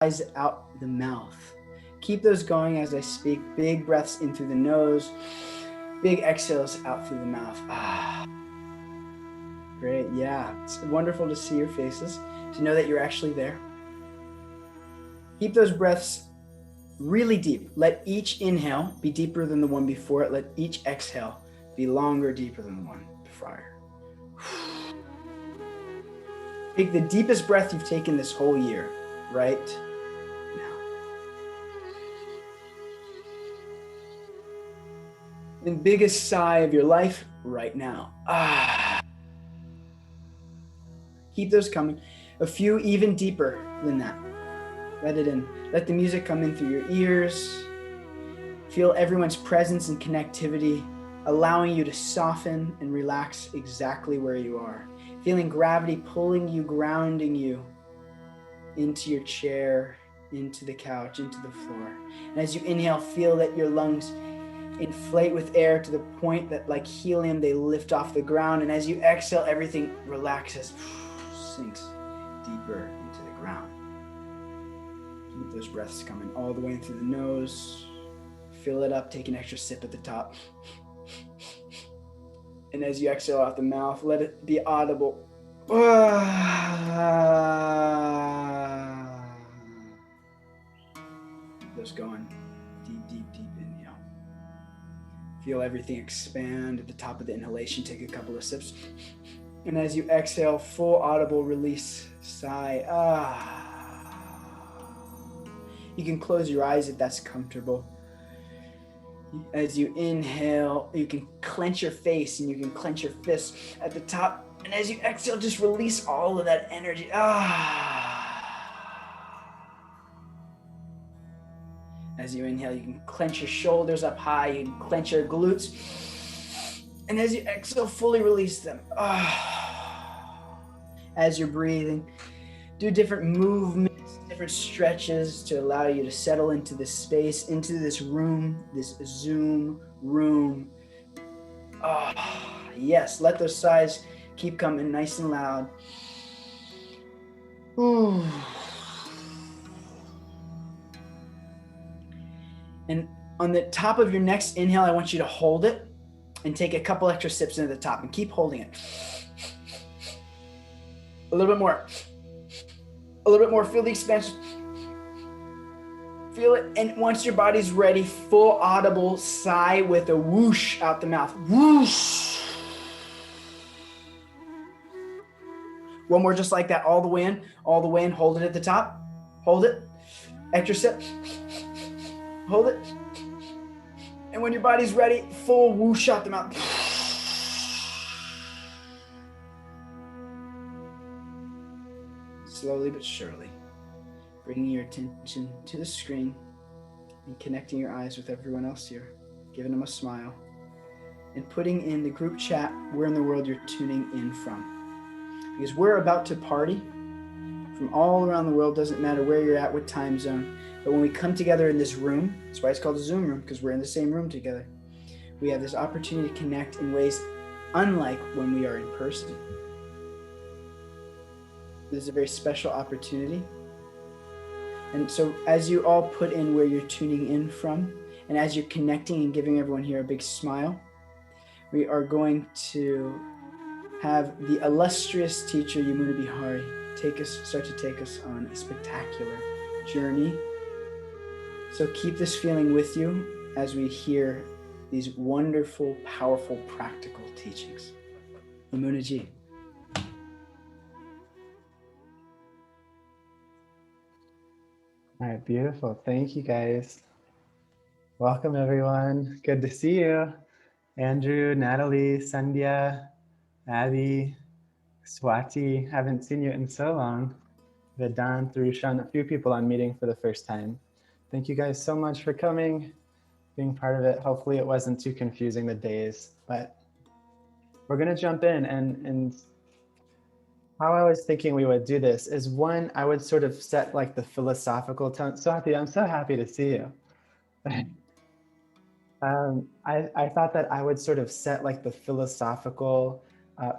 eyes out the mouth. Keep those going as I speak. Big breaths in through the nose, big exhales out through the mouth. Great, yeah. It's wonderful to see your faces, to know that you're actually there. Keep those breaths really deep. Let each inhale be deeper than the one before it. Let each exhale be longer, deeper than the one prior. Take the deepest breath you've taken this whole year, right now. And biggest sigh of your life right now. Keep those coming. A few even deeper than that. Let it in. Let the music come in through your ears. Feel everyone's presence and connectivity, allowing you to soften and relax exactly where you are. Feeling gravity pulling you, grounding you into your chair, into the couch, into the floor. And as you inhale, feel that your lungs inflate with air to the point that, like helium, they lift off the ground. And as you exhale, everything relaxes, sinks deeper into the ground. Keep those breaths coming all the way in through the nose. Fill it up, take an extra sip at the top. And as you exhale out the mouth, let it be audible. Keep those going. Deep, deep, deep inhale. Feel everything expand at the top of the inhalation. Take a couple of sips. And as you exhale, full audible release, sigh. You can close your eyes if that's comfortable. As you inhale, you can clench your face and you can clench your fists at the top. And as you exhale, just release all of that energy. As you inhale, you can clench your shoulders up high. You can clench your glutes. And as you exhale, fully release them. As you're breathing, do different movements, different stretches to allow you to settle into this space, into this room, this Zoom room. Yes, let those sighs keep coming nice and loud. Ooh. And on the top of your next inhale, I want you to hold it and take a couple extra sips into the top and keep holding it. A little bit more. A little bit more. Feel the expansion. Feel it. And once your body's ready, full audible sigh with a whoosh out the mouth. Whoosh. One more just like that, all the way in, all the way in. Hold it at the top. Hold it. Extra sip. Hold it. And when your body's ready, full whoosh out the mouth. Slowly but surely, bringing your attention to the screen and connecting your eyes with everyone else here, giving them a smile, and putting in the group chat where in the world you're tuning in from. Because we're about to party from all around the world, doesn't matter where you're at, what time zone. But when we come together in this room, that's why it's called a Zoom room, because we're in the same room together. We have this opportunity to connect in ways unlike when we are in person. This is a very special opportunity. And so as you all put in where you're tuning in from, and as you're connecting and giving everyone here a big smile, we are going to have the illustrious teacher, Yamuna start to take us on a spectacular journey. So keep this feeling with you as we hear these wonderful, powerful, practical teachings. Yamuna ji. All right, beautiful. Thank you, guys. Welcome, everyone. Good to see you. Andrew, Natalie, Sandhya, Abby, Swati. Haven't seen you in so long. Vedant, Rushan, a few people I'm meeting for the first time. Thank you guys so much for coming, being part of it. Hopefully it wasn't too confusing, the days, but we're gonna jump in, and how I was thinking we would do this is, one, I would sort of set like the philosophical tone. Swati, I'm so happy to see you. I thought that I would sort of set like the philosophical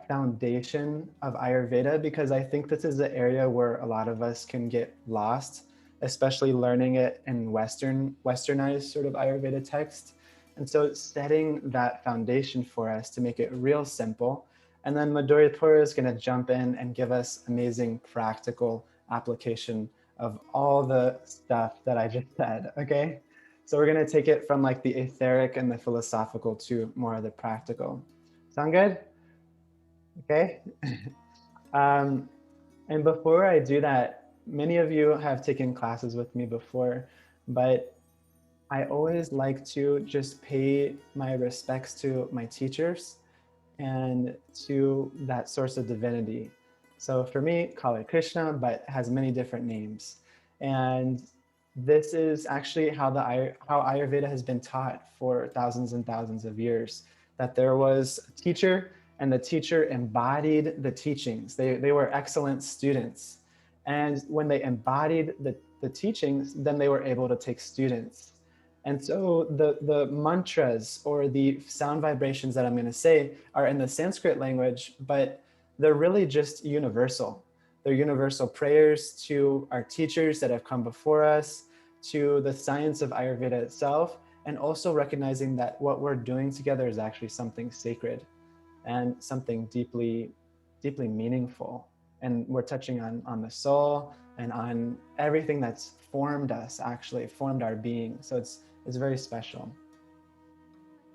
foundation of Ayurveda, because I think this is the area where a lot of us can get lost especially learning it in westernized sort of Ayurveda text. And so setting that foundation for us to make it real simple. And then Madhuripura is going to jump in and give us amazing practical application of all the stuff that I just said, okay? So we're going to take it from like the etheric and the philosophical to more of the practical. Sound good? Okay. um, and before I do that, many of you have taken classes with me before, but I always like to just pay my respects to my teachers and to that source of divinity. So for me, call it Krishna, but has many different names. And this is actually how how Ayurveda has been taught for thousands and thousands of years. That there was a teacher, and the teacher embodied the teachings. They were excellent students, and when they embodied the teachings, then they were able to take students. And so the mantras or the sound vibrations that I'm going to say are in the Sanskrit language, but they're really just universal. They're universal prayers to our teachers that have come before us, to the science of Ayurveda itself, and also recognizing that what we're doing together is actually something sacred and something deeply, deeply meaningful. And we're touching on the soul and on everything that's formed us, actually formed our being. So it's very special.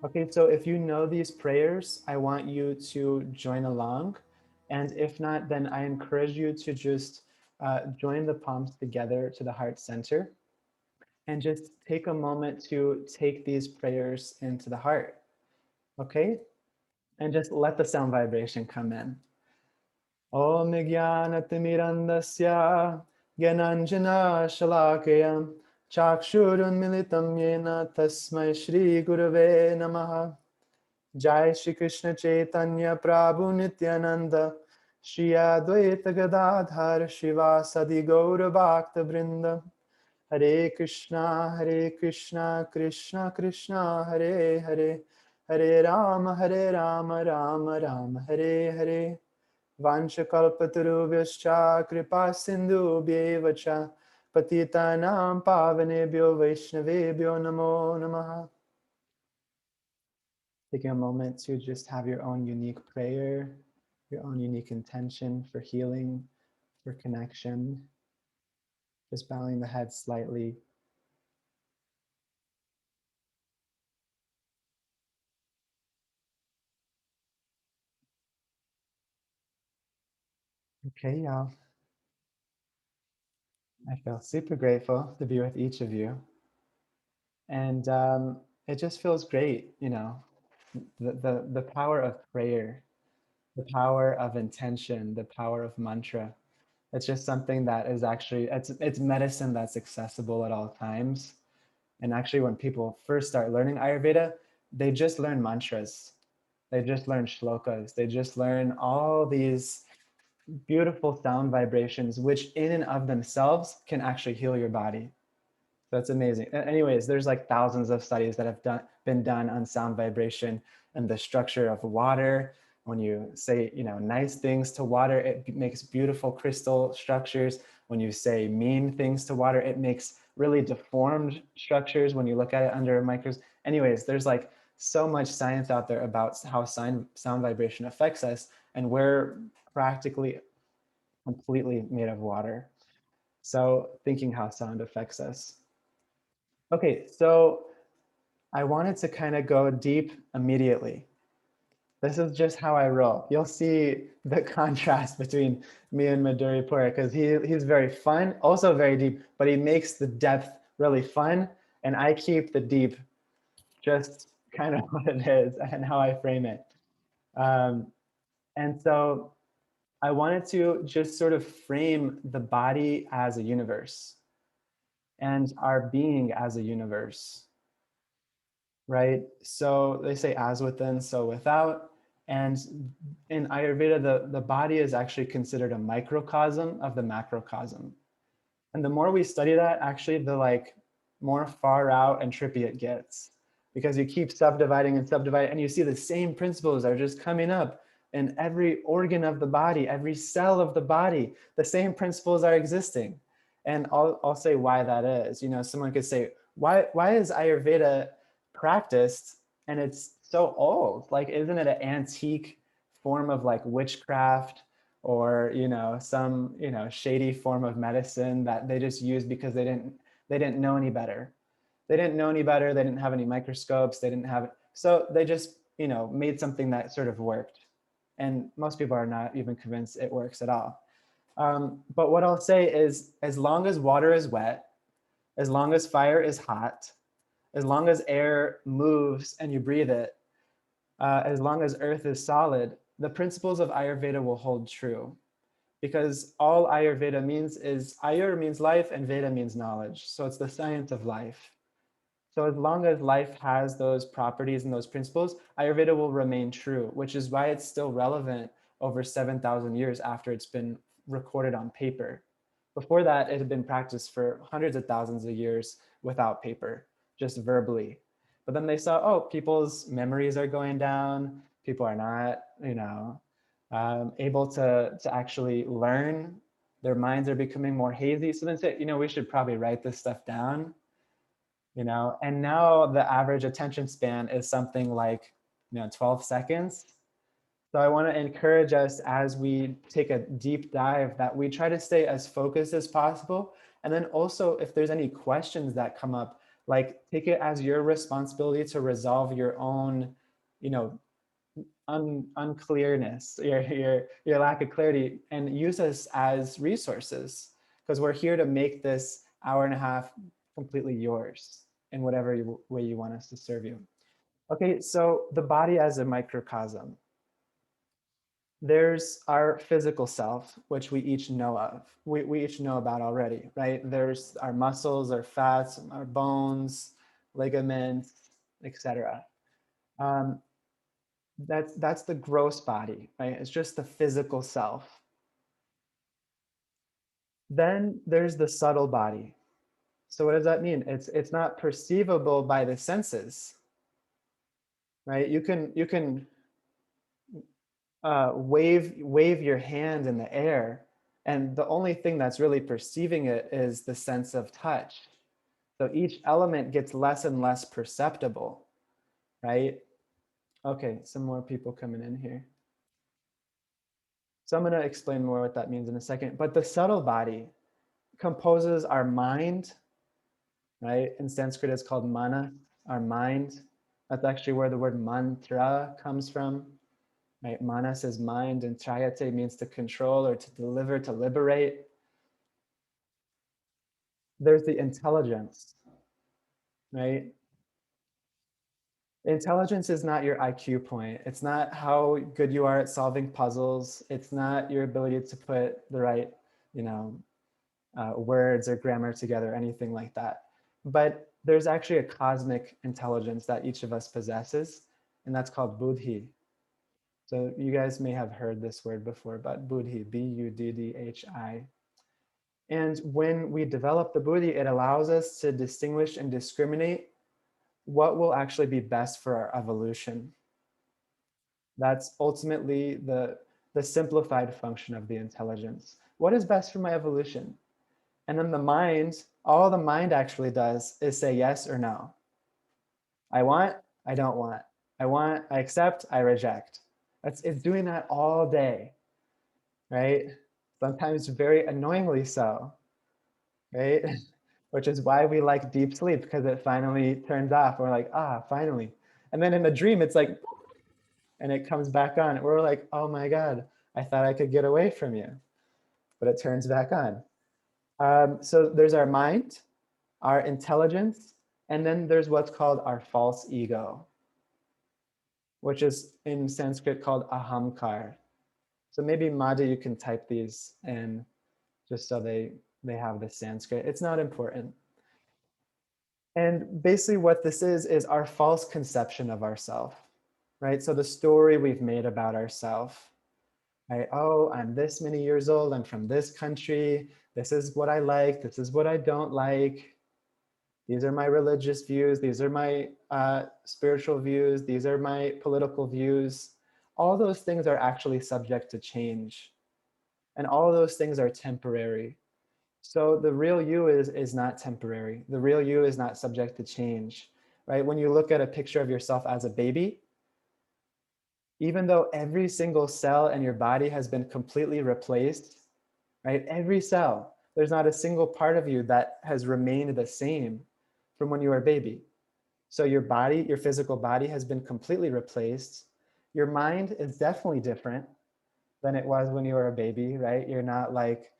Okay, so if you know these prayers, I want you to join along. And if not, then I encourage you to just join the palms together to the heart center and just take a moment to take these prayers into the heart. Okay? And just let the sound vibration come in. Om Jnanatimirandasya Gyananjana Shalakaya Chakshurunmilitam Yena Tasmai Shri Gurave Namaha. Jai Shri Krishna Chaitanya Prabhu Nityananda Shri Advaita Gadadhar Shivasadi Gaura Bhakta Vrinda. Hare Krishna Krishna Krishna Hare Hare, Hare Rama Rama Rama Hare Hare. Vanchakalpatarubhyascha kripa sindhubhyeva cha patitanam pavanebhyo vaishnavebhyo namo namaha. Taking a moment to just have your own unique prayer, your own unique intention for healing, for connection. Just bowing the head slightly. Okay, y'all. I feel super grateful to be with each of you. And it just feels great, you know, the power of prayer, the power of intention, the power of mantra. It's just something that is actually, it's medicine that's accessible at all times. And actually, when people first start learning Ayurveda, they just learn mantras. They just learn shlokas. They just learn all these beautiful sound vibrations, which in and of themselves can actually heal your body. That's amazing. Anyways, there's like thousands of studies that have been done on sound vibration and the structure of water. When you say, you know, nice things to water, it makes beautiful crystal structures. When you say mean things to water, it makes really deformed structures when you look at it under a microscope. Anyways, there's like so much science out there about how sound vibration affects us, and we're practically completely made of water. So thinking how sound affects us. Okay, so I wanted to kind of go deep immediately. This is just how I roll. You'll see the contrast between me and Madhuripura because he's very fun, also very deep, but he makes the depth really fun, and I keep the deep just kind of what it is and how I frame it. Um, and so I wanted to just sort of frame the body as a universe and our being as a universe, right? So they say as within, so without. And in Ayurveda, the body is actually considered a microcosm of the macrocosm. And the more we study that, actually, the like more far out and trippy it gets, because you keep subdividing and subdividing, and you see the same principles are just coming up in every organ of the body, every cell of the body. The same principles are existing. And I'll say why that is. You know, someone could say, why is Ayurveda practiced and it's so old? Like, isn't it an antique form of like witchcraft or, you know, some, you know, shady form of medicine that they just used because they didn't know any better. They didn't know any better. They didn't have any microscopes. They didn't have, so they just, you know, made something that sort of worked. And most people are not even convinced it works at all. But what I'll say is, as long as water is wet, as long as fire is hot, as long as air moves and you breathe it, as long as earth is solid, the principles of Ayurveda will hold true. Because all Ayurveda means is, Ayur means life and Veda means knowledge. So it's the science of life. So as long as life has those properties and those principles, Ayurveda will remain true, which is why it's still relevant over 7,000 years after it's been recorded on paper. Before that, it had been practiced for hundreds of thousands of years without paper, just verbally. But then they saw, oh, people's memories are going down. People are not, you know, able to actually learn. Their minds are becoming more hazy. So then say, you know, we should probably write this stuff down, you know. And now the average attention span is something like, you know, 12 seconds. So I want to encourage us as we take a deep dive that we try to stay as focused as possible. And then also, if there's any questions that come up, like take it as your responsibility to resolve your own, you know, unclearness, your lack of clarity, and use us as resources, because we're here to make this hour and a half completely yours in whatever way you want us to serve you. Okay, so the body as a microcosm. There's our physical self, which we each know of. We each know about already, right? There's our muscles, our fats, our bones, ligaments, etc. Um, that's the gross body, right? It's just the physical self. Then there's the subtle body. So what does that mean? It's not perceivable by the senses, right? You can wave your hand in the air, and the only thing that's really perceiving it is the sense of touch. So each element gets less and less perceptible, right? Okay, some more people coming in here. So I'm going to explain more what that means in a second. But the subtle body composes our mind, right? In Sanskrit, it's called mana, our mind. That's actually where the word mantra comes from, right? Manas is mind, and trayate means to control or to deliver, to liberate. There's the intelligence, right? Intelligence is not your IQ point. It's not how good you are at solving puzzles. It's not your ability to put the right, you know, words or grammar together, anything like that. But there's actually a cosmic intelligence that each of us possesses, and that's called buddhi. So you guys may have heard this word before, but buddhi, Buddhi. And when we develop the buddhi, it allows us to distinguish and discriminate what will actually be best for our evolution. That's ultimately the simplified function of the intelligence. What is best for my evolution? And then the mind, all the mind actually does is say yes or no. I want, I don't want. I want, I accept, I reject. It's doing that all day, right? Sometimes very annoyingly so, right? Which is why we like deep sleep, because it finally turns off. We're like, ah, finally. And then in the dream, it's like, and it comes back on. We're like, oh my God, I thought I could get away from you, but it turns back on. So there's our mind, our intelligence, and then there's what's called our false ego, which is in Sanskrit called ahamkar. So maybe Madhu, you can type these in just so they have the Sanskrit. It's not important. And basically what this is our false conception of ourself, right? So the story we've made about ourselves, right? Oh, I'm this many years old, I'm from this country, this is what I like, this is what I don't like. These are my religious views. These are my spiritual views. These are my political views. All those things are actually subject to change. And all those things are temporary. So the real you is not temporary. The real you is not subject to change, right? When you look at a picture of yourself as a baby, even though every single cell in your body has been completely replaced, right? Every cell, there's not a single part of you that has remained the same from when you were a baby. So your body, your physical body has been completely replaced. Your mind is definitely different than it was when you were a baby, right? You're not like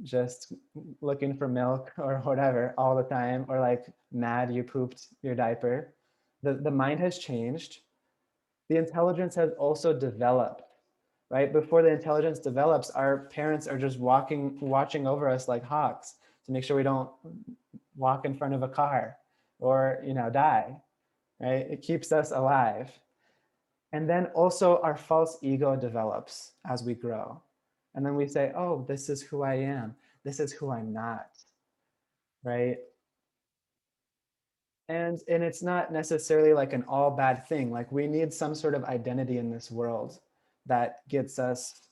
just looking for milk or whatever all the time, or like mad you pooped your diaper. The mind has changed. The intelligence has also developed, right? Before the intelligence develops, our parents are just watching over us like hawks to make sure we don't walk in front of a car or, die, right? It keeps us alive. And then also our false ego develops as we grow. And then we say, oh, this is who I am. This is who I'm not, right? And it's not necessarily like an all bad thing. Like we need some sort of identity in this world that gets us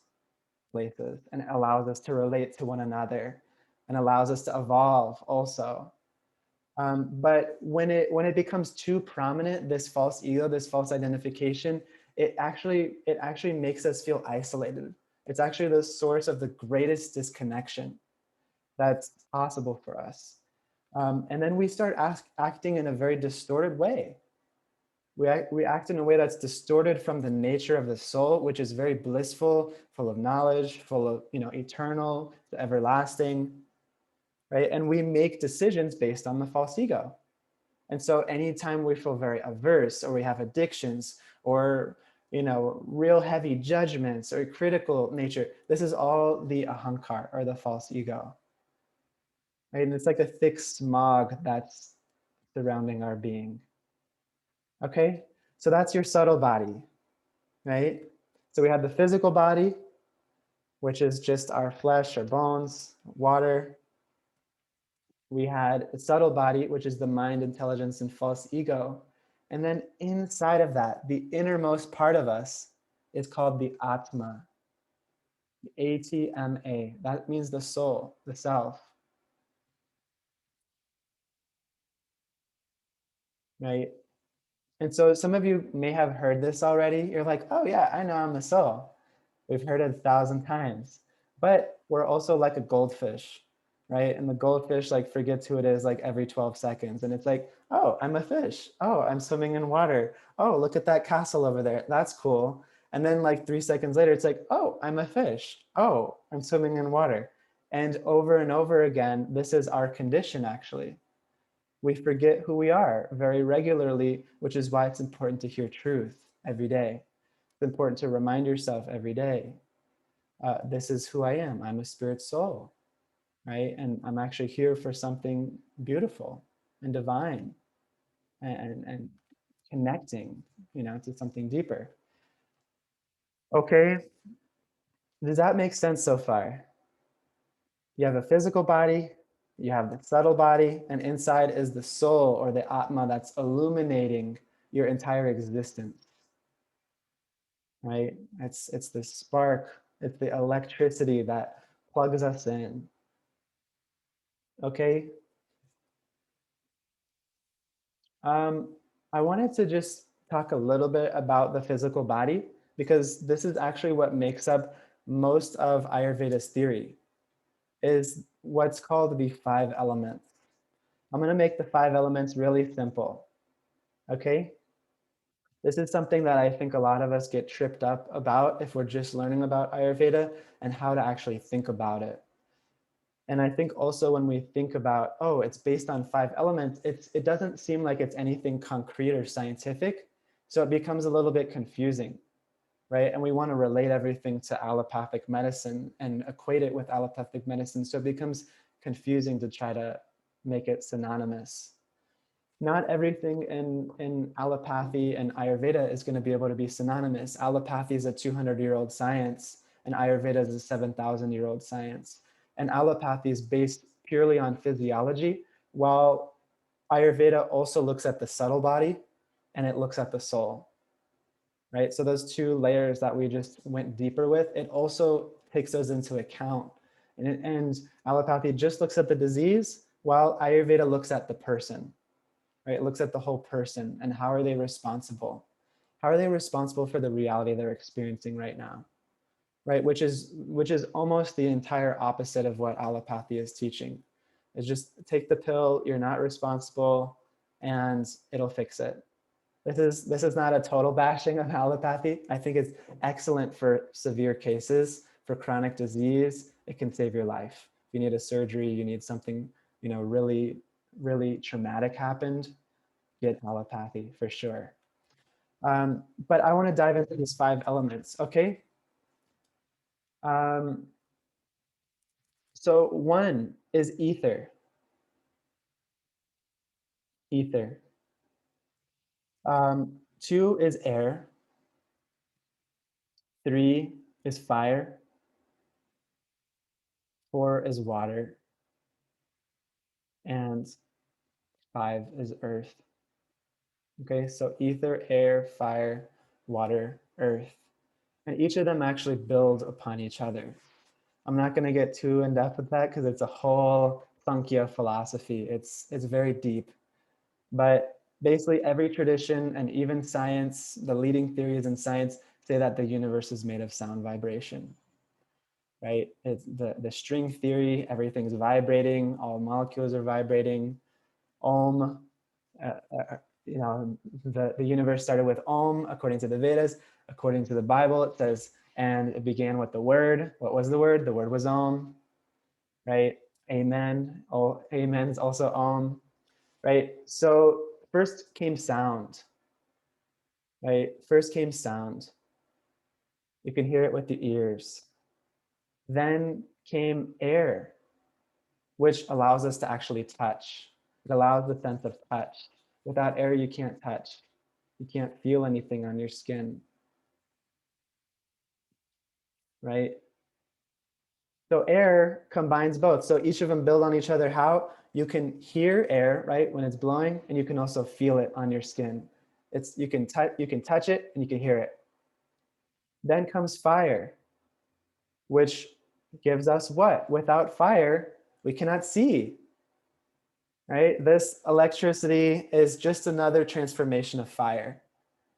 places and allows us to relate to one another and allows us to evolve also. But when it becomes too prominent, this false ego, this false identification, it actually makes us feel isolated. It's actually the source of the greatest disconnection that's possible for us. And then we start acting in a very distorted way. We act in a way that's distorted from the nature of the soul, which is very blissful, full of knowledge, full of eternal, everlasting, right? And we make decisions based on the false ego. And so anytime we feel very averse, or we have addictions, or real heavy judgments or critical nature, this is all the ahankar, or the false ego. Right? And it's like a thick smog that's surrounding our being. Okay, so that's your subtle body, right? So we have the physical body, which is just our flesh, our bones, water. We had a subtle body, which is the mind, intelligence, and false ego. And then inside of that, the innermost part of us is called the Atma, ATMA. That means the soul, the self, right? And so some of you may have heard this already. You're like, oh yeah, I know I'm a soul. We've heard it 1,000 times. But we're also like a goldfish, right? And the goldfish like forgets who it is like every 12 seconds. And it's like, oh, I'm a fish. Oh, I'm swimming in water. Oh, look at that castle over there. That's cool. And then like 3 seconds later, it's like, oh, I'm a fish. Oh, I'm swimming in water. And over again, this is our condition actually. We forget who we are very regularly, which is why it's important to hear truth every day. It's important to remind yourself every day, this is who I am. I'm a spirit soul, right? And I'm actually here for something beautiful and divine, and connecting, to something deeper. Okay, does that make sense so far? You have a physical body, you have the subtle body, and inside is the soul, or the Atma, that's illuminating your entire existence, right? It's the spark, it's the electricity that plugs us in. Okay. I wanted to just talk a little bit about the physical body, because this is actually what makes up most of Ayurveda's theory, is what's called the 5 elements. I'm going to make the 5 elements really simple. Okay. This is something that I think a lot of us get tripped up about if we're just learning about Ayurveda and how to actually think about it. And I think also when we think about, oh, it's based on 5 elements, it doesn't seem like it's anything concrete or scientific. So it becomes a little bit confusing, right? And we want to relate everything to allopathic medicine and equate it with allopathic medicine. So it becomes confusing to try to make it synonymous. Not everything in allopathy and Ayurveda is going to be able to be synonymous. Allopathy is a 200-year-old science, and Ayurveda is a 7,000-year-old science. And allopathy is based purely on physiology, while Ayurveda also looks at the subtle body and it looks at the soul, right? So those two layers that we just went deeper with, it also takes those into account And allopathy just looks at the disease, while Ayurveda looks at the person, right? It looks at the whole person and how are they responsible? How are they responsible for the reality they're experiencing right now, right? Which is almost the entire opposite of what allopathy is teaching. Is just take the pill, you're not responsible, and it'll fix it. This is not a total bashing of allopathy. I think it's excellent for severe cases, for chronic disease. It can save your life. If you need a surgery, you need something, really, really traumatic happened, get allopathy for sure. But I want to dive into these 5 elements, okay? So 1 is ether. Ether. 2 is air. 3 is fire. 4 is water. And 5 is earth. Okay, so ether, air, fire, water, earth. And each of them actually build upon each other. I'm not going to get too in depth with that because it's a whole Sankhya philosophy. It's very deep. But basically every tradition and even science, the leading theories in science say that the universe is made of sound vibration. Right? It's the string theory, everything's vibrating, all molecules are vibrating. Om, the universe started with Om, according to the Vedas. According to the Bible, it says, and it began with the word. What was the word? The word was Om, right? Amen. Oh, amen is also Om, right? So first came sound, right? First came sound. You can hear it with the ears. Then came air, which allows us to actually touch. It allows the sense of touch. Without air, you can't touch. You can't feel anything on your skin, right? So air combines both. So each of them build on each other. How? You can hear air, right, when it's blowing, and you can also feel it on your skin. You can touch it and you can hear it. Then comes fire, which gives us what? Without fire, we cannot see, right? This electricity is just another transformation of fire.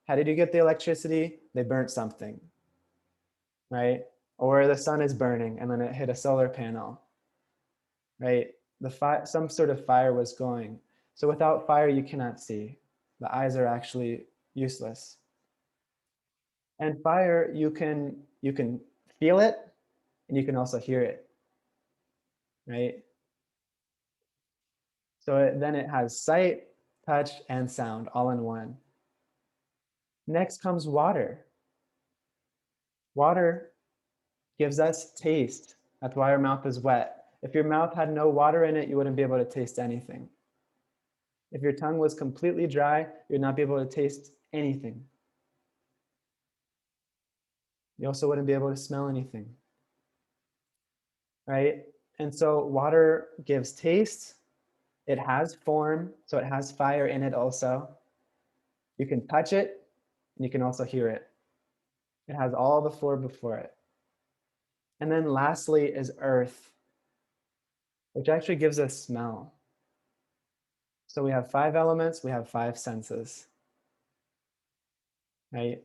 How did you get the electricity? They burnt something, right? Or the sun is burning and then it hit a solar panel, right? Some sort of fire was going. So without fire, you cannot see. The eyes are actually useless. And fire, you can feel it and you can also hear it, right? So then it has sight, touch, and sound all in one. Next comes water. Water gives us taste. That's why our mouth is wet. If your mouth had no water in it, you wouldn't be able to taste anything. If your tongue was completely dry, you'd not be able to taste anything. You also wouldn't be able to smell anything, right? And so water gives taste. It has form, so it has fire in it also. You can touch it, and you can also hear it. It has all the four before it. And then lastly is earth, which actually gives us smell. So we have 5 elements, we have 5 senses, right?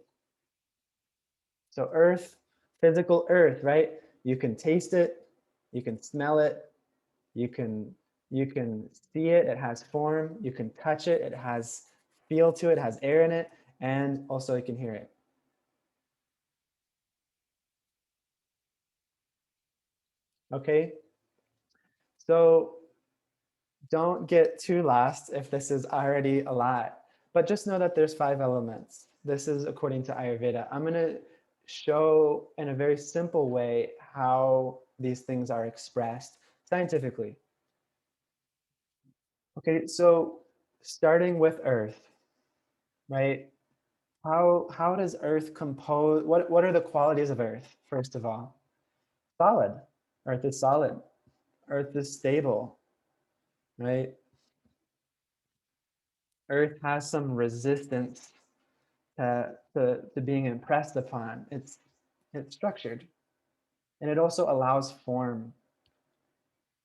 So earth, physical earth, right? You can taste it, you can smell it, you can see it, it has form, you can touch it, it has feel to it, it has air in it, and also you can hear it. Okay, so don't get too lost if this is already a lot, but just know that there's 5 elements. This is according to Ayurveda. I'm going to show in a very simple way how these things are expressed scientifically. Okay, so starting with earth, right? How does earth compose? What are the qualities of earth, first of all? Solid. Earth is solid. Earth is stable, right? Earth has some resistance to being impressed upon. It's structured. And it also allows form.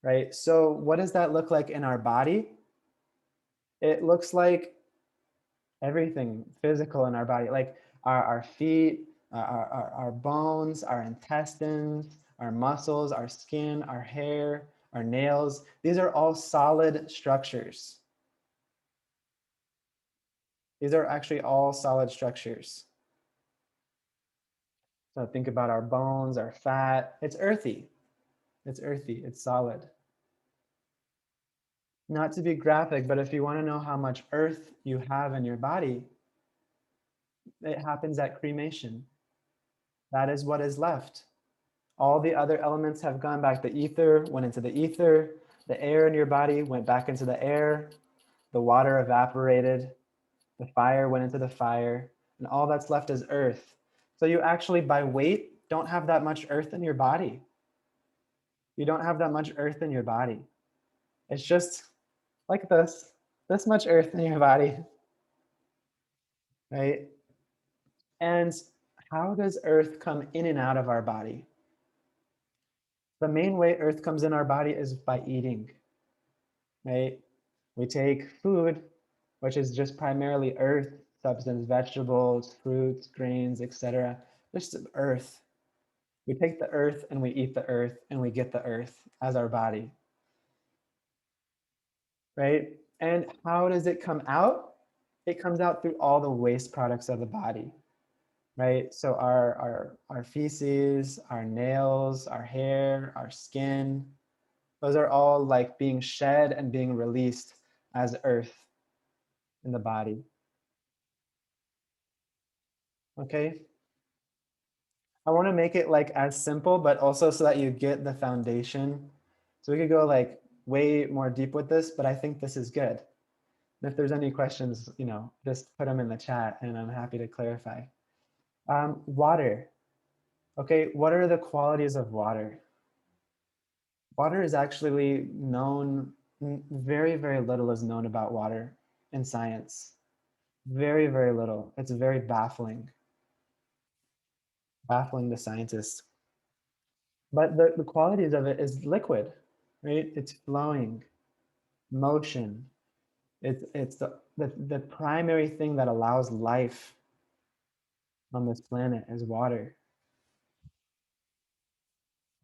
right? So what does that look like in our body? It looks like everything physical in our body, like our feet, our bones, our intestines, our muscles, our skin, our hair, our nails. These are all solid structures. These are actually all solid structures. So think about our bones, our fat. It's earthy. It's earthy. It's solid. Not to be graphic, but if you want to know how much earth you have in your body, it happens at cremation. That is what is left. All the other elements have gone back. The ether went into the ether. The air in your body went back into the air. The water evaporated. The fire went into the fire. And all that's left is earth. So you actually, by weight, don't have that much earth in your body. You don't have that much earth in your body. It's just like this much earth in your body, right? And how does earth come in and out of our body? The main way earth comes in our body is by eating, right? We take food, which is just primarily earth, substance, vegetables, fruits, grains, etc. Just earth. We take the earth and we eat the earth and we get the earth as our body, right? And how does it come out? It comes out through all the waste products of the body, right? So our feces, our nails, our hair, our skin, those are all like being shed and being released as earth in the body. Okay. I want to make it like as simple, but also so that you get the foundation. So we could go like way more deep with this, but I think this is good. And if there's any questions, just put them in the chat and I'm happy to clarify. Water. Okay, what are the qualities of water? Water is actually known, very, very little is known about water in science. Very, very little. It's very baffling to scientists. But the qualities of it is liquid, right? It's flowing, motion. It's the primary thing that allows life on this planet is water.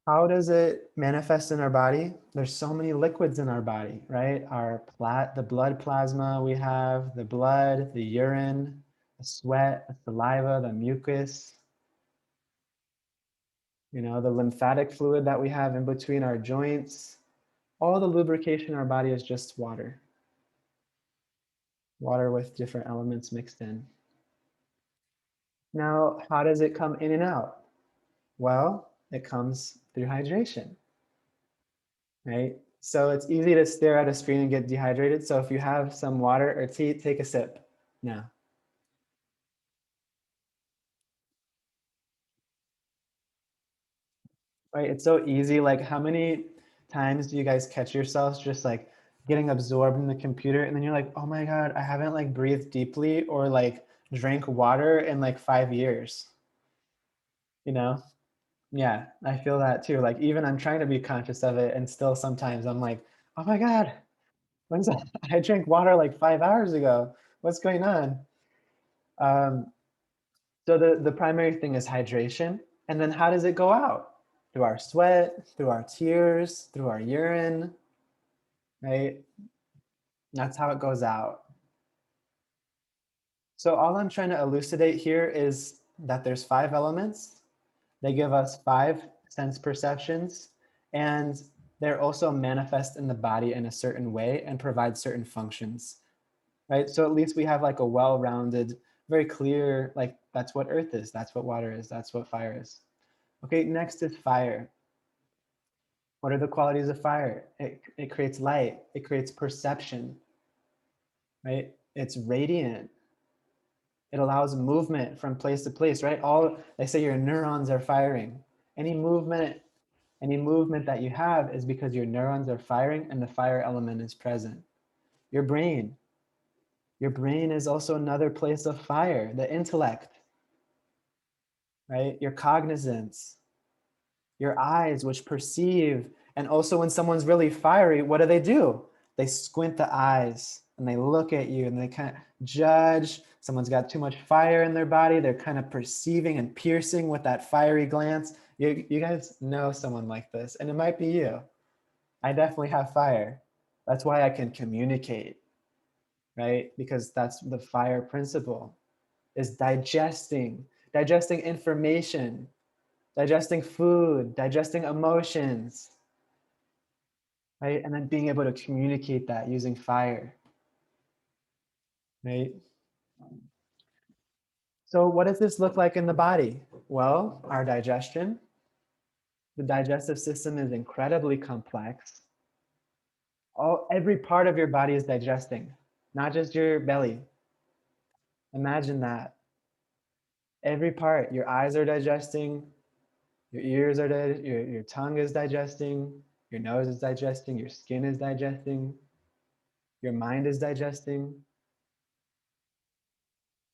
How does it manifest in our body? There's so many liquids in our body, right? The blood plasma we have, the blood, the urine, the sweat, the saliva, the mucus, the lymphatic fluid that we have in between our joints. All the lubrication in our body is just water. Water with different elements mixed in. Now, how does it come in and out? Well, it comes through hydration, right? So it's easy to stare at a screen and get dehydrated. So if you have some water or tea, take a sip now. Right? It's so easy. Like, how many times do you guys catch yourselves just like getting absorbed in the computer and then you're like, oh my God, I haven't like breathed deeply or like drank water in like 5 years, you know? Yeah, I feel that too. Like, even I'm trying to be conscious of it and still sometimes I'm like, oh my God, when's that? I drank water like 5 hours ago. What's going on? Um, so the primary thing is hydration. And then how does it go out? Through our sweat, through our tears, through our urine, right? That's how it goes out. So all I'm trying to elucidate here is that there's 5 elements. They give us 5 sense perceptions, and they're also manifest in the body in a certain way and provide certain functions, right? So at least we have like a well-rounded, very clear, like that's what earth is, that's what water is, that's what fire is. Okay, next is fire. What are the qualities of fire? It creates light, it creates perception, right? It's radiant. It allows movement from place to place, right? They say your neurons are firing. Any movement that you have is because your neurons are firing and the fire element is present. Your brain is also another place of fire, the intellect, right? Your cognizance, your eyes, which perceive And also when someone's really fiery, what do? They squint the eyes and they look at you and they kind of judge. Someone's got too much fire in their body. They're kind of perceiving and piercing with that fiery glance. You guys know someone like this, and it might be you. I definitely have fire. That's why I can communicate, right? Because that's the fire principle, is digesting information, digesting food, digesting emotions, right? And then being able to communicate that using fire, right? So what does this look like in the body? Well, our digestion. The digestive system is incredibly complex. Every part of your body is digesting, not just your belly. Imagine that. Every part, your eyes are digesting, your ears are, your tongue is digesting, your nose is digesting, your skin is digesting, your mind is digesting.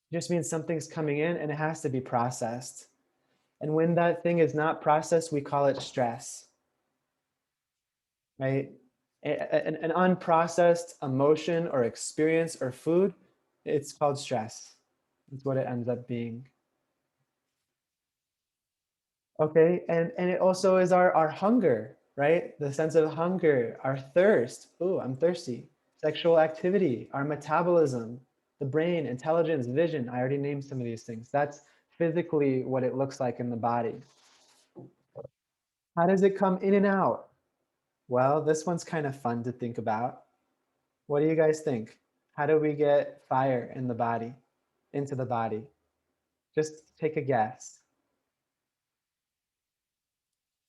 It just means something's coming in and it has to be processed. And when that thing is not processed, we call it stress, right? An unprocessed emotion or experience or food, it's called stress. That's what it ends up being. Okay, and it also is our hunger, right? The sense of hunger, our thirst. Oh, I'm thirsty. Sexual activity, our metabolism, the brain, intelligence, vision. I already named some of these things. That's physically what it looks like in the body. How does it come in and out? Well, this one's kind of fun to think about. What do you guys think? How do we get fire in the body, into the body? Just take a guess.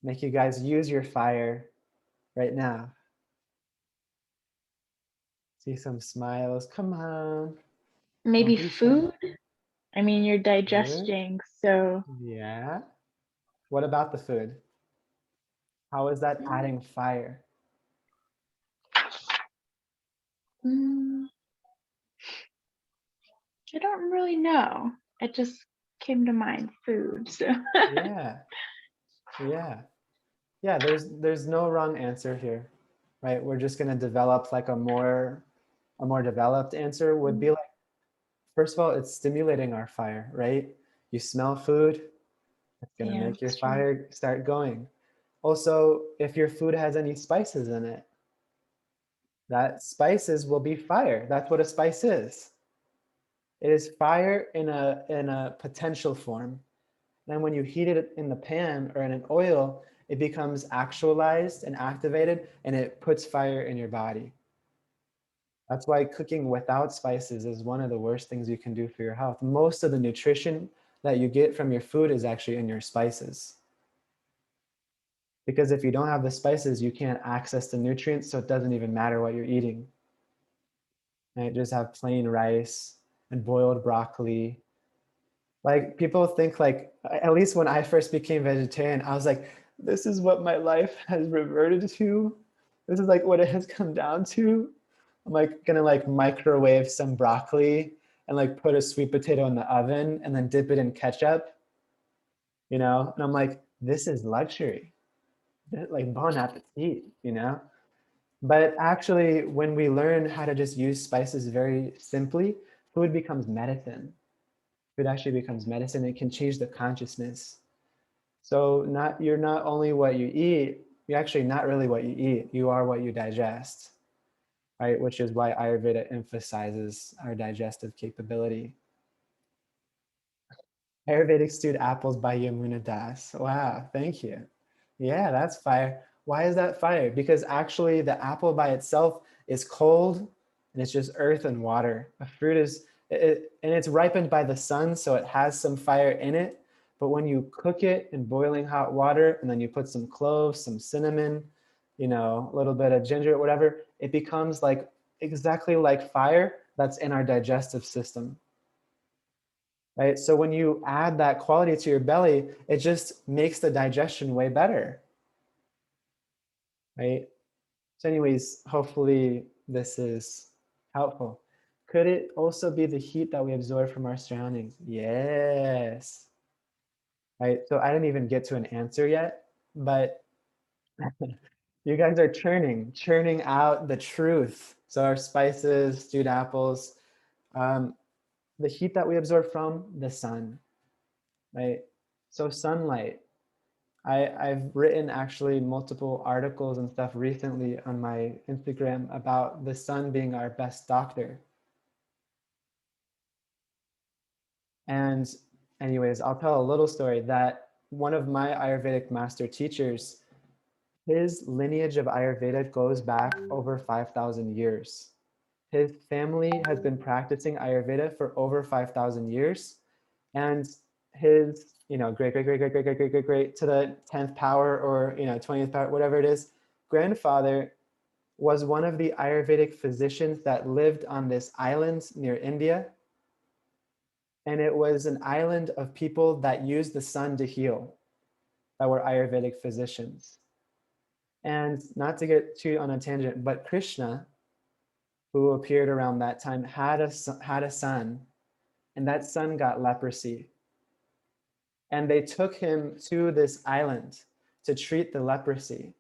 Make you guys use your fire right now. See some smiles. Come on. Don't Maybe be shy. food? I mean, you're Food? digesting, so Yeah. What about the food? How is that adding fire? mm, I don't really know. It just came to mind, food. So Yeah. Yeah. Yeah, there's no wrong answer here. Right? We're just going to develop like a more developed answer would be like, first of all, it's stimulating our fire, right? You smell food, it's going to yeah, make your it's true. fire start going. Also, if your food has any spices in it, that spices will be fire. That's what a spice is. It is fire in a potential form. Then when you heat it in the pan or in an oil, it becomes actualized and activated and it puts fire in your body. That's why cooking without spices is one of the worst things you can do for your health. Most of the nutrition that you get from your food is actually in your spices. Because if you don't have the spices, you can't access the nutrients, so it doesn't even matter what you're eating. Right? Just have plain rice and boiled broccoli. Like people think like, at least when I first became vegetarian, I was like, this is what my life has reverted to. This is like what it has come down to. I'm like gonna like microwave some broccoli and like put a sweet potato in the oven and then dip it in ketchup, you know? And I'm like, this is luxury. Like bon appetit, you know? But actually, when we learn how to just use spices very simply, food becomes medicine. Food actually becomes medicine. It can change the consciousness. So you're not only what you eat, you're actually not really what you eat. You are what you digest, right? Which is why Ayurveda emphasizes our digestive capability. Ayurvedic stewed apples by Yamuna Das. Wow, thank you. Yeah, that's fire. Why is that fire? Because actually the apple by itself is cold and it's just earth and water. A fruit and it's ripened by the sun, so it has some fire in it. But when you cook it in boiling hot water and then you put some cloves, some cinnamon, a little bit of ginger, whatever, it becomes like exactly like fire that's in our digestive system. Right? So when you add that quality to your belly, it just makes the digestion way better, right? So anyways, hopefully this is helpful. Could it also be the heat that we absorb from our surroundings? Yes. Right. So I didn't even get to an answer yet, but You guys are churning out the truth. So our spices, stewed apples, the heat that we absorb from the sun, right? So sunlight. I've written actually multiple articles and stuff recently on my Instagram about the sun being our best doctor. And anyways, I'll tell a little story that one of my Ayurvedic master teachers, his lineage of Ayurveda goes back over 5,000 years. His family has been practicing Ayurveda for over 5,000 years. And his, great, great, great, great, great, great, great, great, great, to the 10th power or, 20th power, whatever it is, grandfather was one of the Ayurvedic physicians that lived on this island near India. And it was an island of people that used the sun to heal, that were Ayurvedic physicians. And not to get too on a tangent, but Krishna, who appeared around that time, had a son, and that son got leprosy. And they took him to this island to treat the leprosy.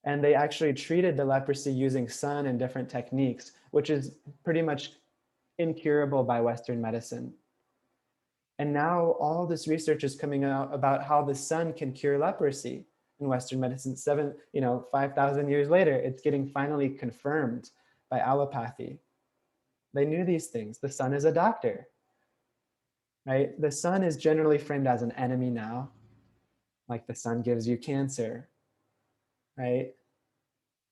And they actually treated the leprosy using sun and different techniques, which is pretty much incurable by Western medicine. And now all this research is coming out about how the sun can cure leprosy in Western medicine. 5,000 years later, it's getting finally confirmed by allopathy. They knew these things. The sun is a doctor, right? The sun is generally framed as an enemy now, like the sun gives you cancer, right?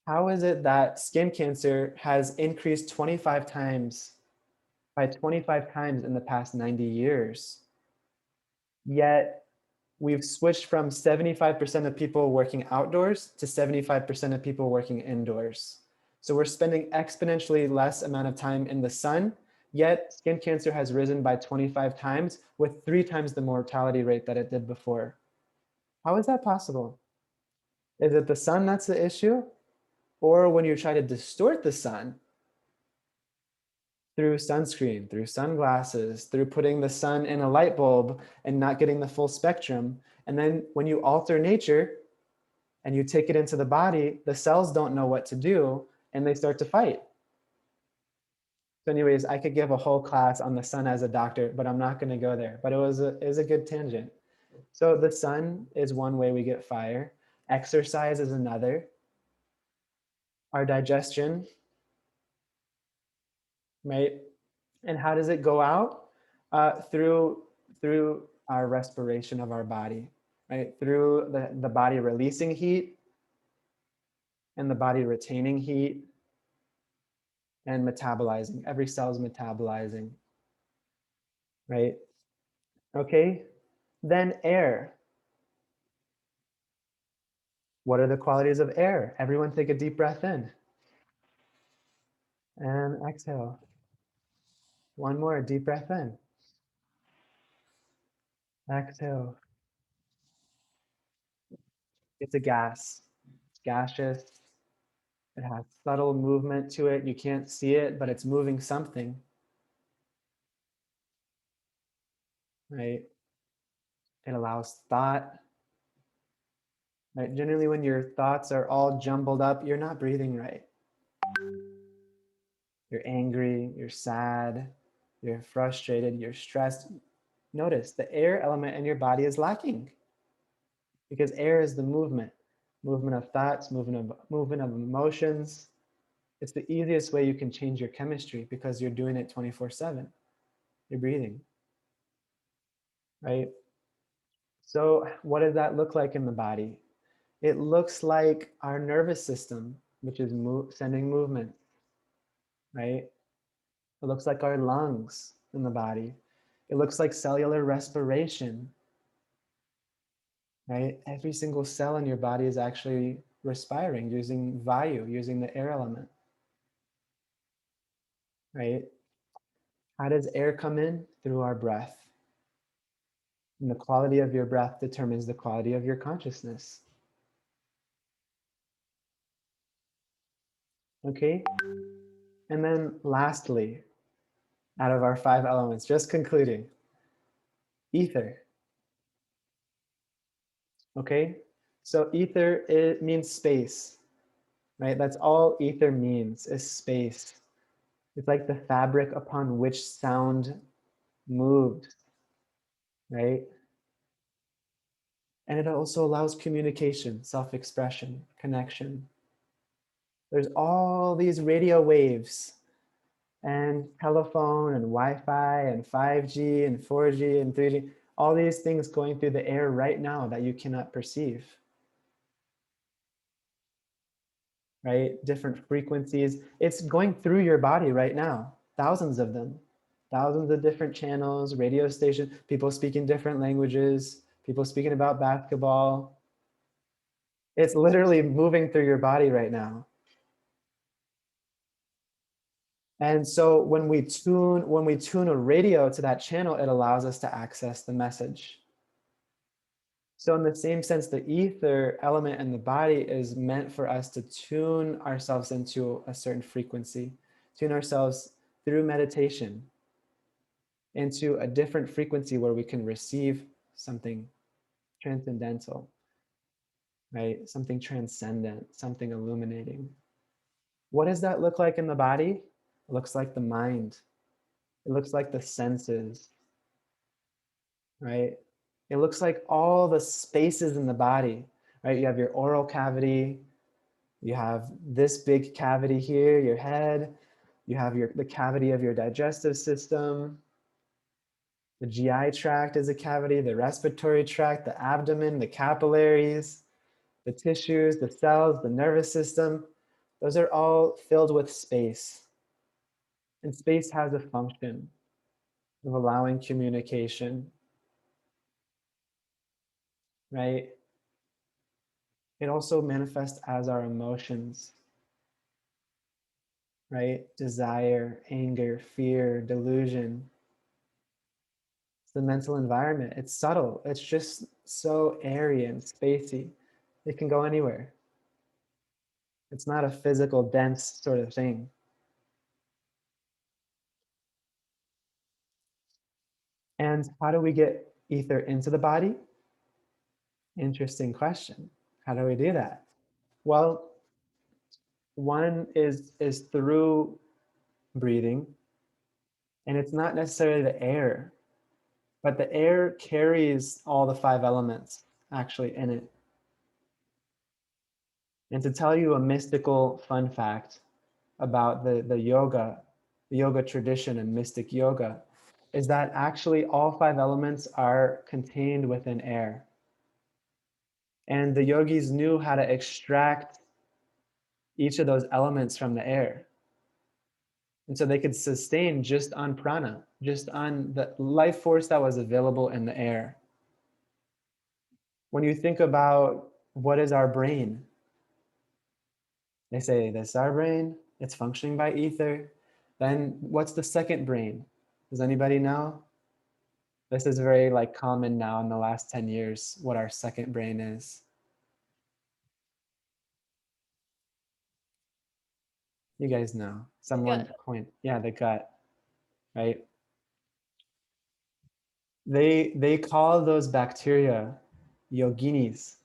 How is it that skin cancer has increased 25 times, by 25 times in the past 90 years? Yet we've switched from 75% of people working outdoors to 75% of people working indoors. So we're spending exponentially less amount of time in the sun, yet skin cancer has risen by 25 times with 3 times the mortality rate that it did before. How is that possible? Is it the sun that's the issue? Or when you try to distort the sun through sunscreen, through sunglasses, through putting the sun in a light bulb and not getting the full spectrum. And then when you alter nature and you take it into the body, the cells don't know what to do and they start to fight. So anyways, I could give a whole class on the sun as a doctor, but I'm not going to go there. But it was a good tangent. So the sun is one way we get fire. Exercise is another. Our digestion, right? And how does it go out? Through our respiration of our body, right? Through the body releasing heat and the body retaining heat and metabolizing. Every cell is metabolizing, right? Okay, then air. What are the qualities of air? Everyone take a deep breath in and exhale. One more deep breath in. Exhale. It's a gas. It's gaseous. It has subtle movement to it. You can't see it, but it's moving something, right? It allows thought, right? Generally, when your thoughts are all jumbled up, you're not breathing right. You're angry, you're sad, you're frustrated, you're stressed. Notice the air element in your body is lacking because air is the movement of thoughts, movement of emotions. It's the easiest way you can change your chemistry because you're doing it 24/7. You're breathing, right? So what does that look like in the body? It looks like our nervous system, which is sending movement, right? It looks like our lungs in the body. It looks like cellular respiration, right? Every single cell in your body is actually respiring using vayu, using the air element, right? How does air come in? Through our breath. And the quality of your breath determines the quality of your consciousness. Okay? And then lastly, out of our 5 elements, just concluding, ether. Okay? So ether, it means space, right? That's all ether means, is space. It's like the fabric upon which sound moved, right? And it also allows communication, self-expression, connection. There's all these radio waves and telephone and Wi-Fi and 5G and 4G and 3G, all these things going through the air right now that you cannot perceive, right? Different frequencies. It's going through your body right now, thousands of them, thousands of different channels, radio stations, people speaking different languages, people speaking about basketball. It's literally moving through your body right now. And so when we tune a radio to that channel, it allows us to access the message. So in the same sense, the ether element in the body is meant for us to tune ourselves into a certain frequency, tune ourselves through meditation into a different frequency where we can receive something transcendental, right? Something transcendent, something illuminating. What does that look like in the body? It looks like the mind. It looks like the senses, right? It looks like all the spaces in the body, right? You have your oral cavity, you have this big cavity here, your head, you have the cavity of your digestive system, the GI tract is a cavity, the respiratory tract, the abdomen, the capillaries, the tissues, the cells, the nervous system. Those are all filled with space. And space has a function of allowing communication, right? It also manifests as our emotions, right? Desire, anger, fear, delusion. It's the mental environment. It's subtle. It's just so airy and spacey. It can go anywhere. It's not a physical, dense sort of thing. And how do we get ether into the body? Interesting question. How do we do that? Well, one is through breathing, and it's not necessarily the air, but the air carries all the 5 elements actually in it. And to tell you a mystical fun fact about the yoga tradition and mystic yoga, is that actually all 5 elements are contained within air. And the yogis knew how to extract each of those elements from the air. And so they could sustain just on prana, just on the life force that was available in the air. When you think about what is our brain, they say this is our brain, it's functioning by ether. Then what's the second brain? Does anybody know? This is very common now in the last 10 years, what our second brain is. You guys know. Someone point, yeah, the gut, right? They call those bacteria yoginis.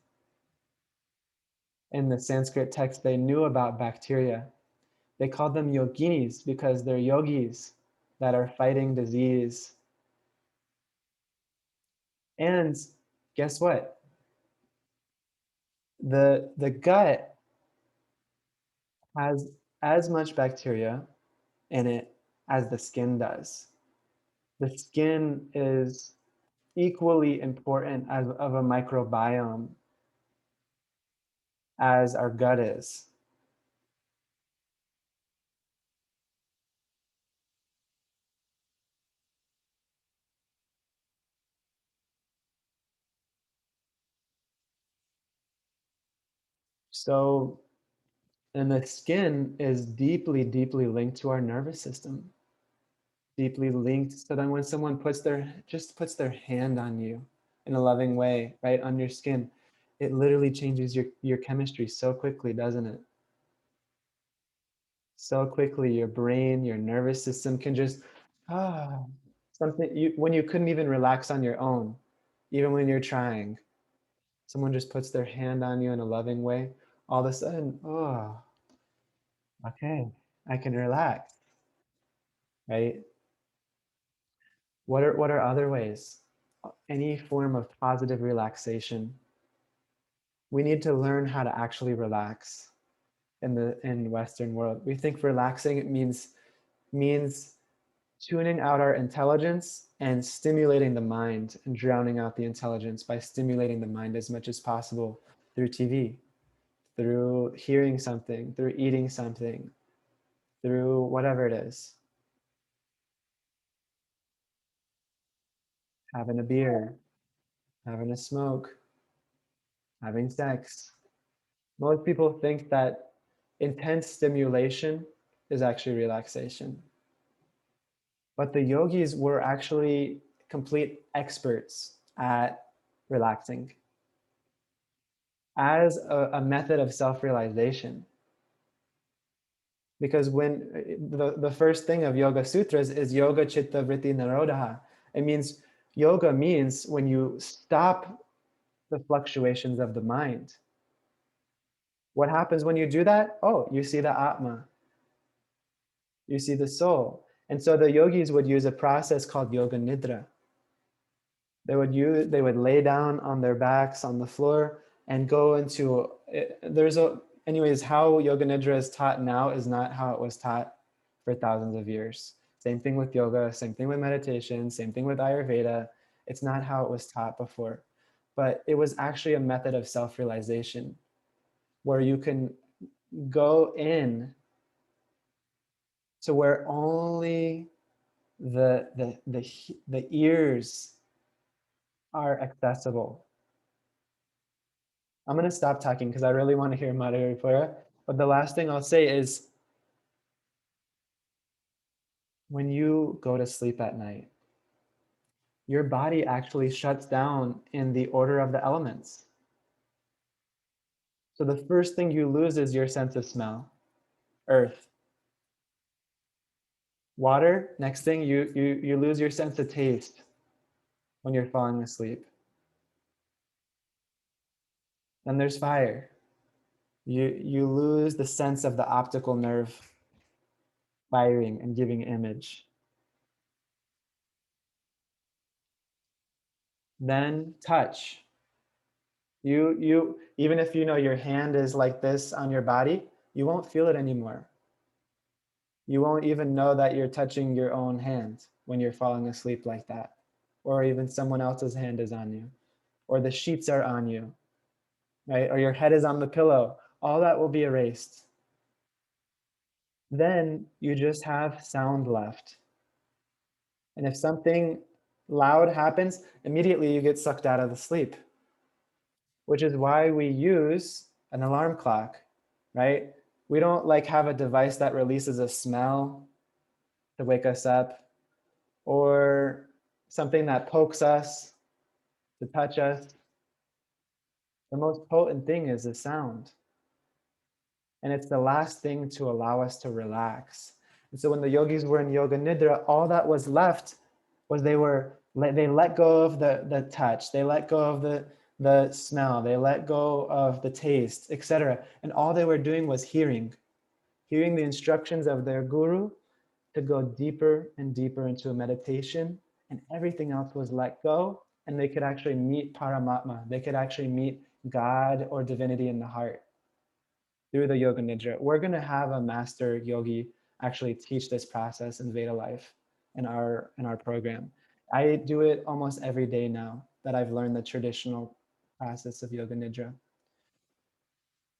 In the Sanskrit text, they knew about bacteria. They called them yoginis because they're yogis that are fighting disease. And guess what? The gut has as much bacteria in it as the skin does. The skin is equally important as of a microbiome as our gut is. So, and the skin is deeply, deeply linked to our nervous system, deeply linked. So then when someone just puts their hand on you in a loving way, right, on your skin, it literally changes your chemistry so quickly, doesn't it? So quickly, your brain, your nervous system can just, ah, something when you couldn't even relax on your own, even when you're trying. someone just puts their hand on you in a loving way, all of a sudden, oh, okay, I can relax, right? What are other ways? Any form of positive relaxation. We need to learn how to actually relax in Western world. We think relaxing it means tuning out our intelligence and stimulating the mind and drowning out the intelligence by stimulating the mind as much as possible through TV, through hearing something, through eating something, through whatever it is. Having a beer, having a smoke, having sex. Most people think that intense stimulation is actually relaxation. But the yogis were actually complete experts at relaxing as a method of self-realization. Because when the first thing of Yoga Sutras is Yoga Chitta Vritti Nirodha. It means, yoga means when you stop the fluctuations of the mind. What happens when you do that? Oh, you see the Atma. You see the soul. And so the yogis would use a process called Yoga Nidra. They would lay down on their backs on the floor and go into anyways, how Yoga Nidra is taught now is not how it was taught for thousands of years. Same thing with yoga, same thing with meditation, same thing with Ayurveda. It's not how it was taught before. But it was actually a method of self-realization where you can go in to where only the ears are accessible. I'm going to stop talking because I really want to hear Madhuripura. But the last thing I'll say is when you go to sleep at night, your body actually shuts down in the order of the elements. So the first thing you lose is your sense of smell, earth. Water, next thing you lose your sense of taste when you're falling asleep. Then there's fire. You lose the sense of the optical nerve firing and giving image. Then touch. You even if you know your hand is like this on your body, you won't feel it anymore. You won't even know that you're touching your own hand when you're falling asleep like that, or even someone else's hand is on you, or the sheets are on you, right? Or your head is on the pillow. All that will be erased. Then you just have sound left. And if something loud happens, immediately you get sucked out of the sleep, which is why we use an alarm clock, right? We don't like have a device that releases a smell to wake us up, or something that pokes us to touch us. The most potent thing is the sound. And it's the last thing to allow us to relax. And so when the yogis were in Yoga Nidra, all that was left was they let go of the touch, they let go of the smell, they let go of the taste, etc. And all they were doing was hearing the instructions of their guru to go deeper and deeper into a meditation, and everything else was let go, and they could actually meet Paramatma. They could actually meet God or divinity in the heart through the Yoga Nidra. We're going to have a master yogi actually teach this process in Veda life in our program. I do it almost every day now that I've learned the traditional process of Yoga Nidra.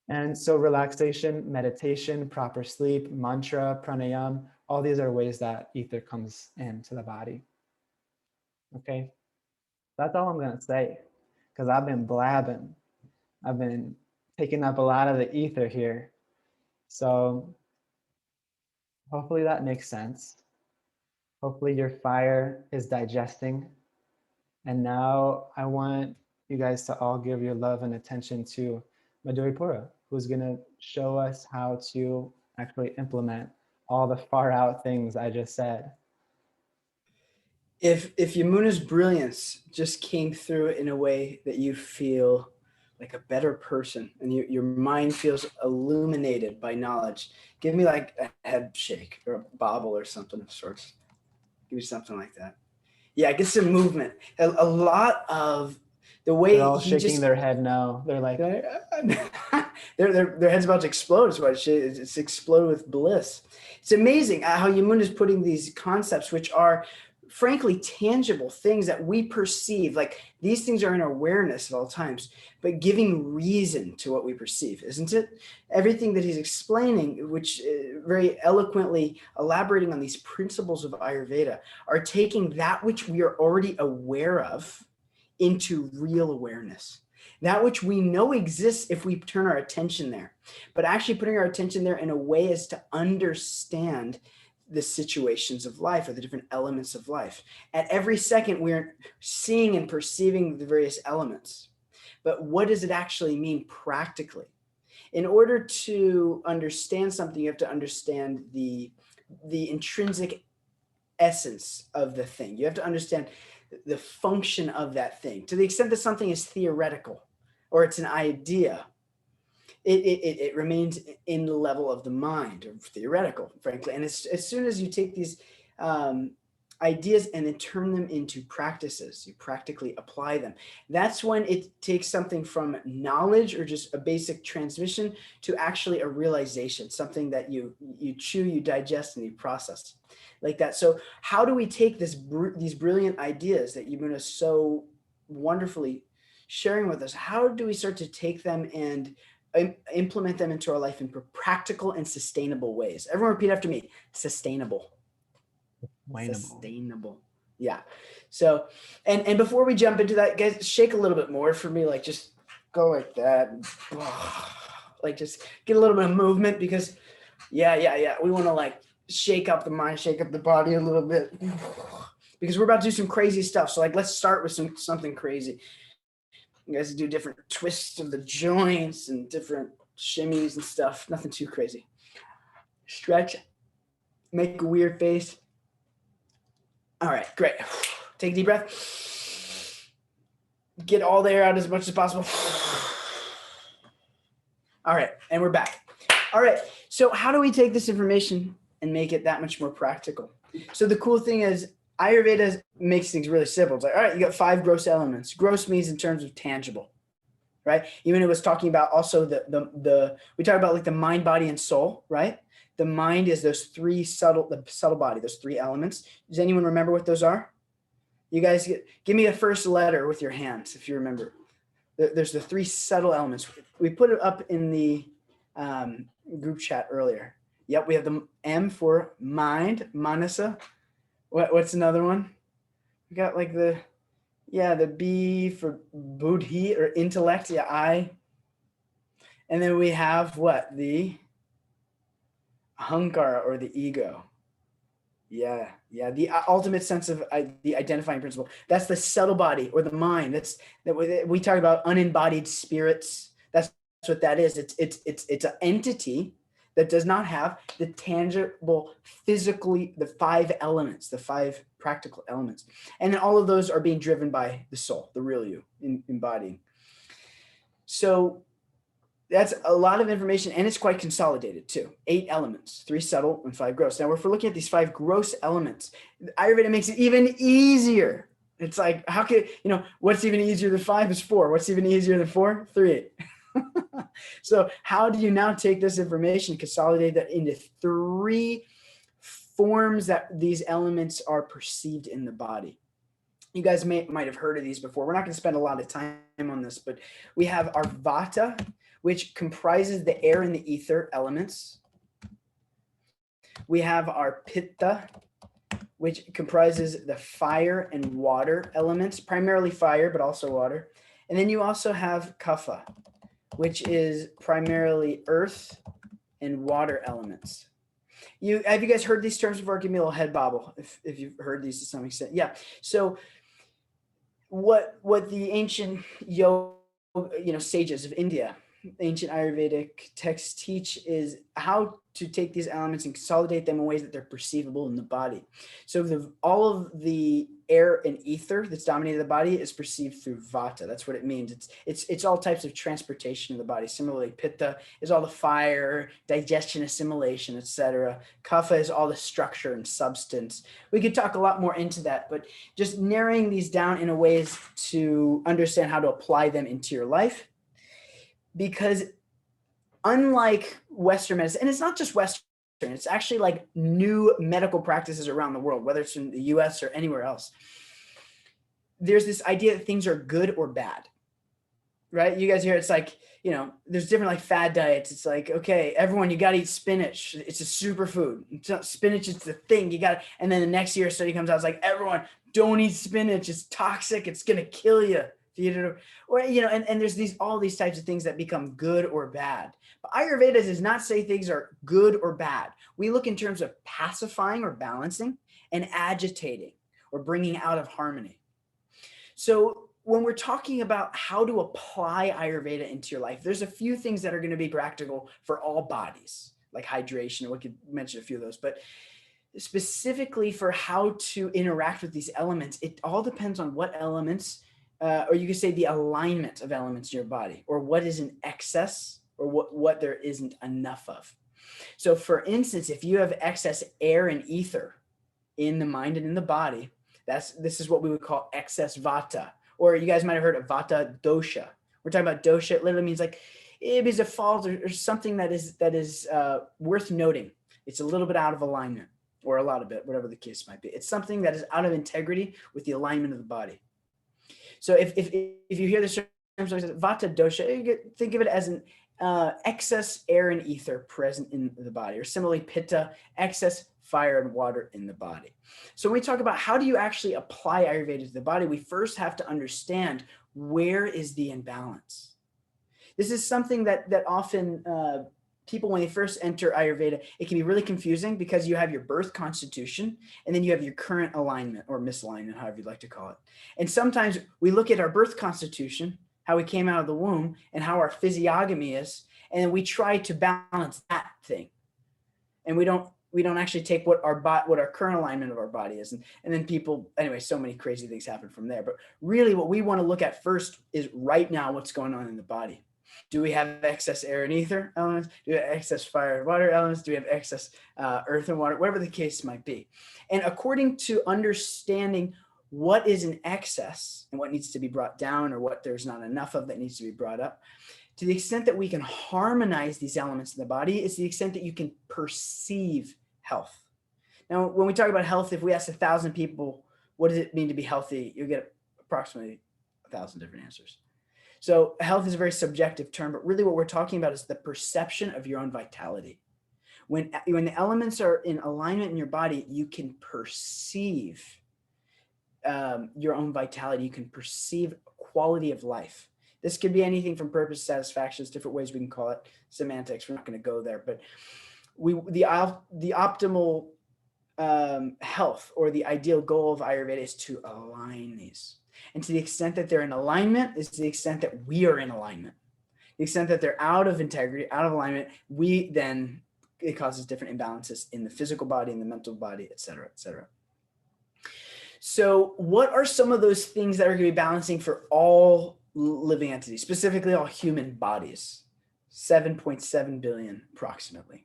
And so relaxation, meditation, proper sleep, mantra, pranayam, all these are ways that ether comes into the body. Okay, that's all I'm gonna say, because I've been blabbing. I've been taking up a lot of the ether here. So hopefully that makes sense. Hopefully your fire is digesting. And now I want you guys to all give your love and attention to Madhuripura, who's gonna show us how to actually implement all the far out things I just said. If Yamuna's brilliance just came through in a way that you feel like a better person, and your mind feels illuminated by knowledge. Give me like a head shake or a bobble or something of sorts. Give me something like that. Yeah, get some movement. A lot of the way They're all he shaking just their head no. They're like, their head's about to explode. Is what it's explode with bliss. It's amazing how Yamuna is putting these concepts, which are frankly tangible things that we perceive. Like these things are in awareness at all times, but giving reason to what we perceive, isn't it? Everything that he's explaining, which very eloquently elaborating on these principles of Ayurveda, are taking that which we are already aware of into real awareness. That which we know exists if we turn our attention there, but actually putting our attention there in a way as to understand the situations of life or the different elements of life. At every second, we're seeing and perceiving the various elements. But what does it actually mean practically? In order to understand something, you have to understand the intrinsic essence of the thing. You have to understand the function of that thing. To the extent that something is theoretical or it's an idea, it remains in the level of the mind, or theoretical, frankly. And as soon as you take these ideas and then turn them into practices, you practically apply them. That's when it takes something from knowledge or just a basic transmission to actually a realization, something that you chew, you digest, and you process like that. So how do we take these brilliant ideas that you've been so wonderfully sharing with us? How do we start to take them and implement them into our life in practical and sustainable ways? Everyone repeat after me: sustainable. Sustainable. Yeah. So, and before we jump into that, guys, shake a little bit more for me. Like just go like that. Like just get a little bit of movement, because yeah. We want to like shake up the mind, shake up the body a little bit, because we're about to do some crazy stuff. So like, let's start with something crazy. You guys do different twists of the joints and different shimmies and stuff. Nothing too crazy. Stretch, make a weird face. All right, great. Take a deep breath. Get all the air out as much as possible. All right, and we're back. All right, so how do we take this information and make it that much more practical? So the cool thing is Ayurveda makes things really simple. It's like, all right, you got 5 gross elements. Gross means in terms of tangible, right? Even it was talking about also we talk about like the mind, body, and soul, right? The mind is those 3 the subtle body, those 3 elements. Does anyone remember what those are? You guys give me a first letter with your hands if you remember. There's the 3 subtle elements. We put it up in the group chat earlier. Yep, we have the M for mind, manasa. What's another one? We got like the B for buddhi or intellect, I. And then we have what? The ahankara or the ego. Yeah. The ultimate sense of the identifying principle. That's the subtle body or the mind. That we talk about unembodied spirits. That's what that is. It's an entity that does not have the tangible, physically, the 5 elements, the 5 practical elements. And then all of those are being driven by the soul, the real you, embodying. So that's a lot of information, and it's quite consolidated too. 8 elements, 3 subtle and 5 gross. Now, if we're looking at these 5 gross elements, Ayurveda makes it even easier. It's like, how could, what's even easier than 5 is 4. What's even easier than 4? 3. So how do you now take this information, consolidate that into 3 forms that these elements are perceived in the body? You guys might have heard of these before. We're not going to spend a lot of time on this, but we have our Vata, which comprises the air and the ether elements. We have our Pitta, which comprises the fire and water elements, primarily fire, but also water. And then you also have Kapha, which is primarily earth and water elements. Have you guys heard these terms before? Give me a little head bobble if you've heard these to some extent. Yeah. So what the ancient sages of India, ancient Ayurvedic texts teach is how to take these elements and consolidate them in ways that they're perceivable in the body. So all of the air and ether that's dominating the body is perceived through Vata. That's what it means. It's all types of transportation of the body. Similarly, Pitta is all the fire, digestion, assimilation, etc. Kapha is all the structure and substance. We could talk a lot more into that, but just narrowing these down in a ways to understand how to apply them into your life. Because unlike Western medicine, and it's not just Western, it's actually like new medical practices around the world, whether it's in the US or anywhere else, there's this idea that things are good or bad, right? You guys hear it's like, there's different like fad diets. It's like, okay, everyone, you got to eat spinach. It's a superfood. Spinach is the thing. You got to, and then the next year a study comes out, it's like, everyone, don't eat spinach. It's toxic. It's going to kill you. Or and there's all these types of things that become good or bad. But Ayurveda does not say things are good or bad. We look in terms of pacifying or balancing and agitating or bringing out of harmony. So when we're talking about how to apply Ayurveda into your life, there's a few things that are going to be practical for all bodies, like hydration. We could mention a few of those, but specifically for how to interact with these elements, it all depends on what elements, or you could say the alignment of elements in your body, or what is in excess, or what there isn't enough of. So for instance, if you have excess air and ether in the mind and in the body, this is what we would call excess Vata, or you guys might have heard of Vata dosha. We're talking about dosha. It literally means like it is a fault or something that is worth noting. It's a little bit out of alignment, or a lot of it, whatever the case might be. It's something that is out of integrity with the alignment of the body. So if you hear the terms Vata dosha, you think of it as an excess air and ether present in the body, or similarly Pitta, excess fire and water in the body. So when we talk about how do you actually apply Ayurveda to the body, we first have to understand where is the imbalance. This is something that often people, when they first enter Ayurveda, it can be really confusing because you have your birth constitution and then you have your current alignment or misalignment, however you'd like to call it. And sometimes we look at our birth constitution, how we came out of the womb and how our physiognomy is, and then we try to balance that thing. And we don't actually take what our current alignment of our body is. And then people, anyway, so many crazy things happen from there. But really what we want to look at first is right now what's going on in the body. Do we have excess air and ether elements? Do we have excess fire and water elements? Do we have excess earth and water? Whatever the case might be. And according to understanding what is in excess and what needs to be brought down, or what there's not enough of that needs to be brought up, to the extent that we can harmonize these elements in the body is the extent that you can perceive health. Now, when we talk about health, if we ask 1,000 people, what does it mean to be healthy? You'll get approximately 1,000 different answers. So health is a very subjective term, but really what we're talking about is the perception of your own vitality. When the elements are in alignment in your body, you can perceive your own vitality. You can perceive quality of life. This could be anything from purpose, satisfaction, different ways we can call it, semantics. We're not going to go there, but the optimal health, or the ideal goal of Ayurveda, is to align these. And to the extent that they're in alignment is to the extent that we are in alignment. The extent that they're out of integrity, out of alignment, it causes different imbalances in the physical body, in the mental body, et cetera, et cetera. So what are some of those things that are going to be balancing for all living entities, specifically all human bodies? 7.7 billion approximately.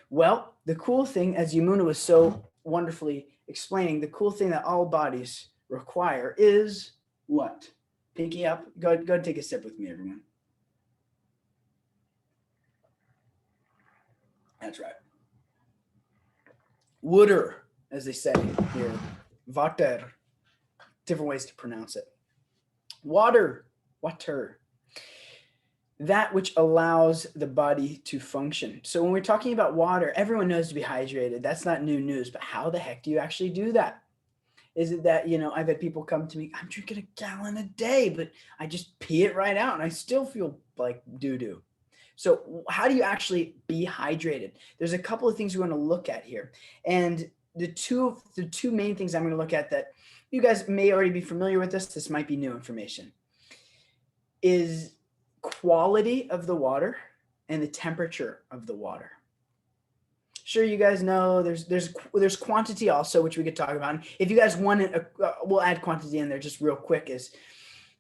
Well, the cool thing, as Yamuna was so wonderfully explaining, the cool thing that all bodies require is what? Pinky up. Go ahead and take a sip with me, everyone. That's right. Water, as they say here. Water. Different ways to pronounce it. Water. That which allows the body to function. So when we're talking about water, everyone knows to be hydrated. That's not new news, but how the heck do you actually do that? Is it that, I've had people come to me, I'm drinking a gallon a day, but I just pee it right out and I still feel like doo-doo. So how do you actually be hydrated? There's a couple of things we want to look at here. And the two main things I'm going to look at, that you guys may already be familiar with this might be new information, is quality of the water and the temperature of the water. Sure, you guys know there's quantity also, which we could talk about. And if you guys want it, we'll add quantity in there just real quick. Is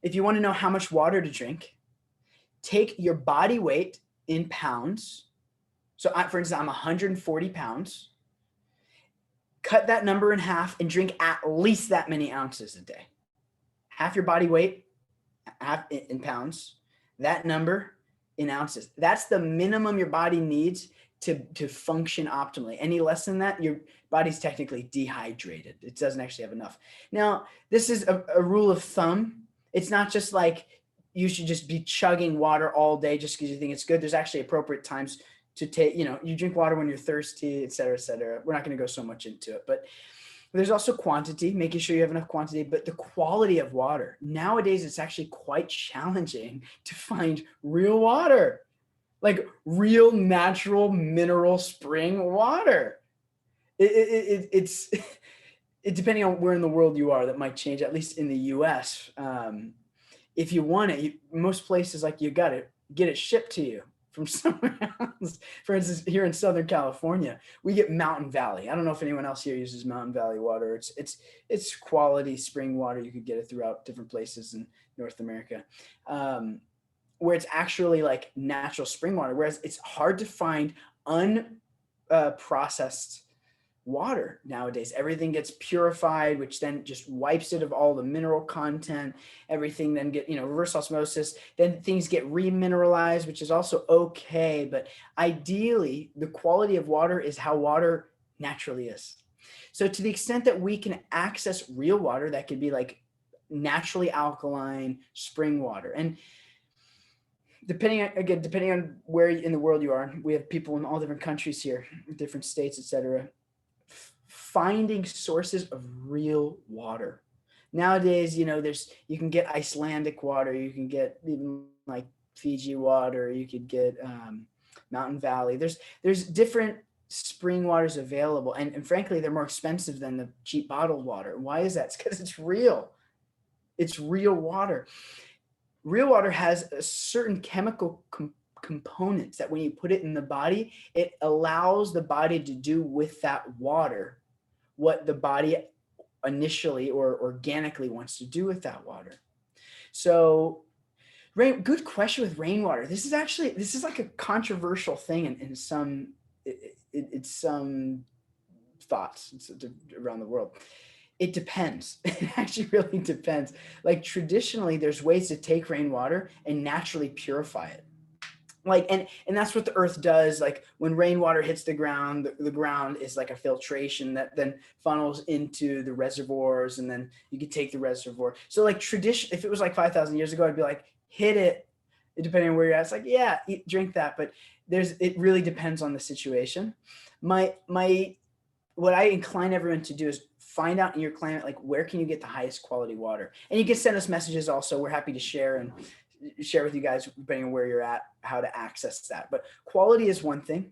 if you want to know how much water to drink, take your body weight in pounds. So for instance, I'm 140 pounds. Cut that number in half and drink at least that many ounces a day. Half your body weight, half in pounds, that number in ounces. That's the minimum your body needs to function optimally. Any less than that, your body's technically dehydrated. It doesn't actually have enough. Now, this is a rule of thumb. It's not just like you should just be chugging water all day just because you think it's good. There's actually appropriate times to take, you drink water when you're thirsty, et cetera, et cetera. We're not going to go so much into it, but there's also quantity, making sure you have enough quantity, but the quality of water. Nowadays, it's actually quite challenging to find real water, like real natural mineral spring water. It's depending on where in the world you are, that might change, at least in the US. If you want it, most places, like, you got to get it shipped to you from somewhere else. For instance, here in Southern California, we get Mountain Valley. I don't know if anyone else here uses Mountain Valley water. It's quality spring water. You could get it throughout different places in North America, where it's actually like natural spring water. Whereas it's hard to find unprocessed water nowadays. Everything gets purified, which then just wipes it of all the mineral content. Everything then get, reverse osmosis, then things get remineralized, which is also okay. But ideally, the quality of water is how water naturally is. So to the extent that we can access real water, that could be like naturally alkaline spring water. And depending on where in the world you are, we have people in all different countries here, different states, etc., finding sources of real water. Nowadays, you can get Icelandic water, you can get even like Fiji water, you could get Mountain Valley. There's different spring waters available, and frankly, they're more expensive than the cheap bottled water. Why is that? It's because it's real. It's real water. Real water has a certain chemical components that when you put it in the body, it allows the body to do with that water what the body initially or organically wants to do with that water. So good question with rainwater. This is like a controversial thing in some thoughts around the world. It depends. It actually really depends. Like traditionally, there's ways to take rainwater and naturally purify it. Like, and that's what the earth does. Like when rainwater hits the ground, the ground is like a filtration that then funnels into the reservoirs, and then you could take the reservoir. So like tradition, if it was like 5,000 years ago, I'd be like, hit it, depending on where you're at. It's like, yeah, drink that. But it really depends on the situation. What I incline everyone to do is find out in your climate, like where can you get the highest quality water? And you can send us messages also. We're happy to share with you guys, depending on where you're at, how to access that. But quality is one thing.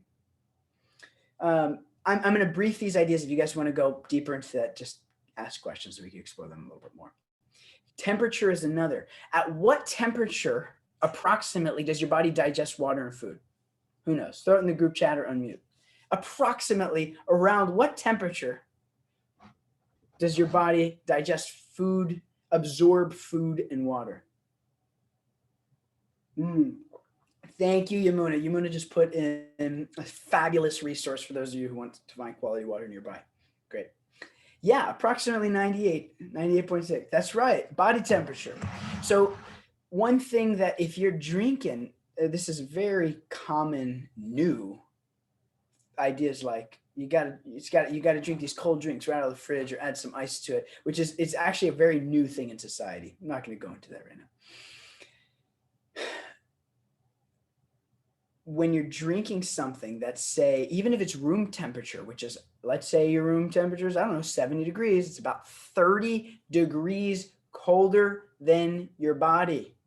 I'm going to brief these ideas. If you guys want to go deeper into that, just ask questions so we can explore them a little bit more. Temperature is another. At what temperature approximately does your body digest water and food? Who knows? Throw it in the group chat or unmute. Approximately around what temperature does your body digest food, absorb food and water? Thank you, Yamuna. Yamuna just put in a fabulous resource for those of you who want to find quality water nearby. Great. Yeah, approximately 98.6. That's right, body temperature. So one thing that if you're drinking, this is very common new ideas, like you got to drink these cold drinks right out of the fridge or add some ice to it, which is it's actually a very new thing in society. I'm not going to go into that right now. When you're drinking something that's, say, even if it's room temperature, which is, let's say your room temperature is, 70 degrees, it's about 30 degrees colder than your body.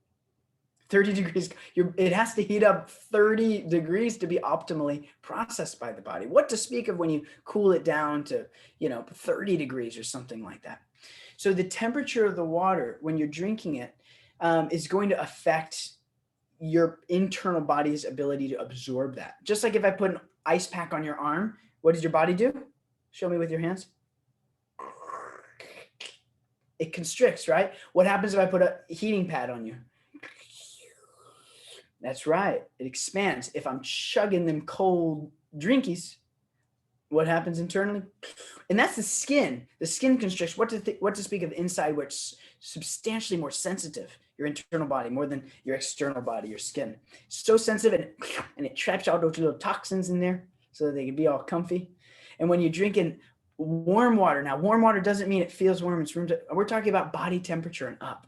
30 degrees, it has to heat up 30 degrees to be optimally processed by the body. What to speak of when you cool it down to, 30 degrees or something like that. So the temperature of the water when you're drinking it is going to affect your internal body's ability to absorb that. Just like if I put an ice pack on your arm, what does your body do? Show me with your hands. It constricts, right? What happens if I put a heating pad on you? That's right. It expands. If I'm chugging them cold drinkies, what happens internally? And that's the skin. The skin constricts. What to speak of inside, where it's substantially more sensitive, your internal body, more than your external body, your skin. So sensitive, and it traps all those little toxins in there so that they can be all comfy. And when you're drinking warm water, now warm water doesn't mean it feels warm. We're talking about body temperature and up.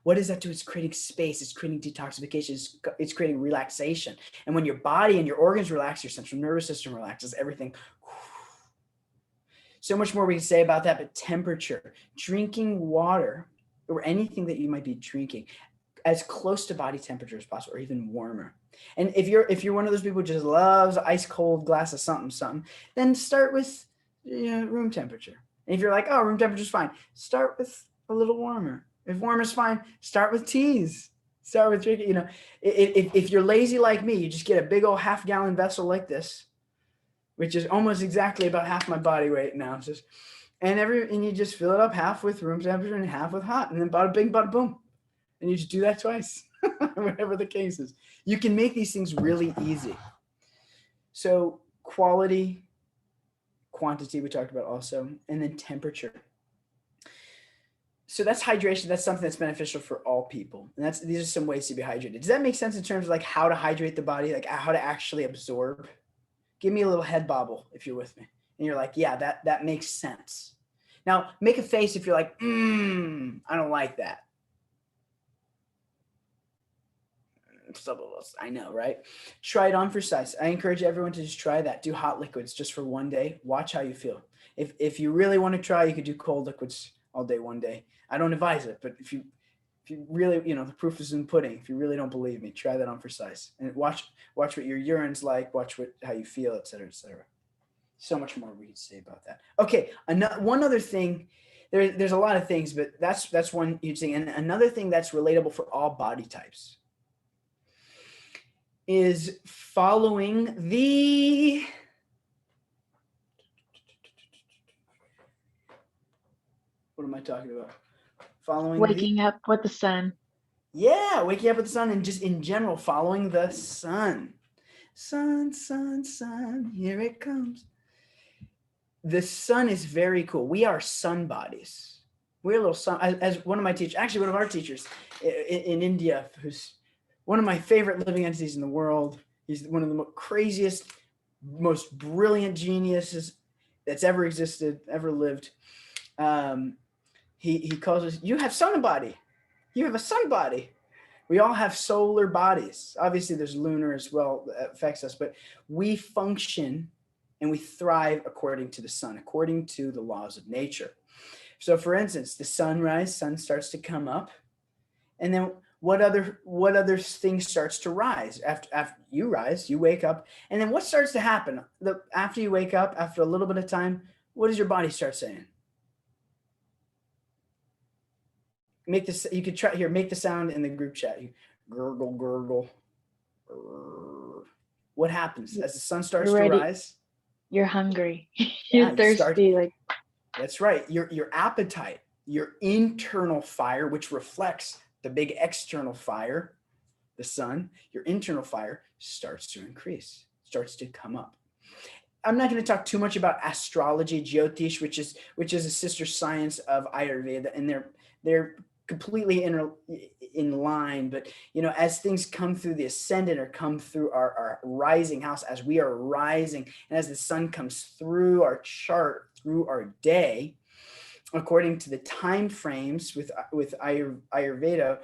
What does that do? It's creating space. It's creating detoxification. It's creating relaxation. And when your body and your organs relax, your central nervous system relaxes, everything. So much more we can say about that, but temperature, drinking water or anything that you might be drinking as close to body temperature as possible, or even warmer. And if you're one of those people who just loves ice cold glass of something, then start with room temperature. And if you're like, oh, room temperature is fine, start with a little warmer. If warm is fine, start with teas. Start with drinking. If you're lazy like me, you just get a big old half-gallon vessel like this, which is almost exactly about half my body weight in ounces, and you just fill it up half with room temperature and half with hot, and then bada bing, bada boom, and you just do that twice, whatever the case is. You can make these things really easy. So quality, quantity we talked about also, and then temperature. So that's hydration. That's something that's beneficial for all people. And these are some ways to be hydrated. Does that make sense in terms of like how to hydrate the body, like how to actually absorb? Give me a little head bobble if you're with me. And you're like, yeah, that makes sense. Now make a face if you're like, I don't like that. Some of us, I know, right? Try it on for size. I encourage everyone to just try that. Do hot liquids just for one day. Watch how you feel. If you really want to try, you could do cold liquids all day, one day. I don't advise it, but if you really, the proof is in pudding. If you really don't believe me, try that on for size, and watch what your urine's like, watch how you feel, et cetera, et cetera. So much more we can say about that. Okay, one other thing. There's a lot of things, but that's one huge thing. And another thing that's relatable for all body types is following the what am I talking about? Waking up with the sun. Yeah, waking up with the sun, and just in general, following the sun. Sun, sun, sun, here it comes. The sun is very cool. We are sun bodies. We're a little sun, as one of my teachers, actually one of our teachers in India, who's one of my favorite living entities in the world. He's one of the craziest, most brilliant geniuses that's ever existed, ever lived. He calls us, you have sun body. You have a sun body. We all have solar bodies. Obviously, there's lunar as well that affects us, but we function and we thrive according to the sun, according to the laws of nature. So for instance, the sun starts to come up, and then what other thing starts to rise after you rise, you wake up, and then what starts to happen after you wake up, after a little bit of time? What does your body start saying? Make this. You could try here. Make the sound in the group chat. Gurgle, gurgle. What happens as the sun starts to rise? You're hungry. You're thirsty. That's right. Your appetite, your internal fire, which reflects the big external fire, the sun. Your internal fire starts to increase, starts to come up. I'm not going to talk too much about astrology, Jyotish, which is a sister science of Ayurveda, and they're completely in line. But as things come through the ascendant or come through our rising house, as we are rising, and as the sun comes through our chart, through our day, according to the time frames with Ayurveda,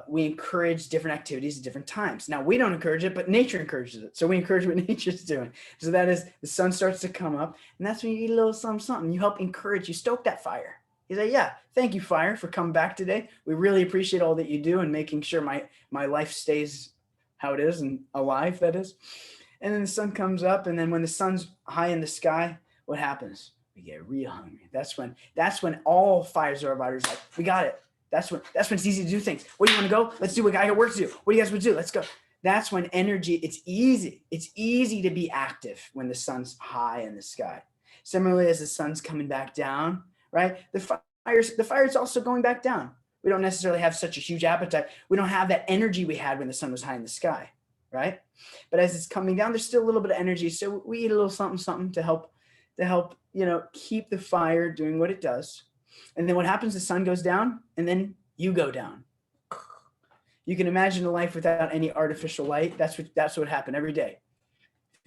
we encourage different activities at different times. Now, we don't encourage it, but nature encourages it. So we encourage what nature's doing. So that is, the sun starts to come up, and that's when you eat a little something. You help encourage, you stoke that fire. You say, yeah, thank you, fire, for coming back today. We really appreciate all that you do and making sure my life stays how it is and alive, that is. And then the sun comes up, and then when the sun's high in the sky, what happens? We get real hungry. That's when all fires of our bodies like, we got it. That's when it's easy to do things. What do you want to go? Let's do it. I got work to do. What do you guys want to do? Let's go. That's when energy, it's easy to be active when the sun's high in the sky. Similarly, as the sun's coming back down, right? The fire is also going back down. We don't necessarily have such a huge appetite. We don't have that energy we had when the sun was high in the sky, right? But as it's coming down, there's still a little bit of energy. So we eat a little something to help, keep the fire doing what it does. And then what happens, the sun goes down and then you go down. You can imagine a life without any artificial light. That's what happened every day.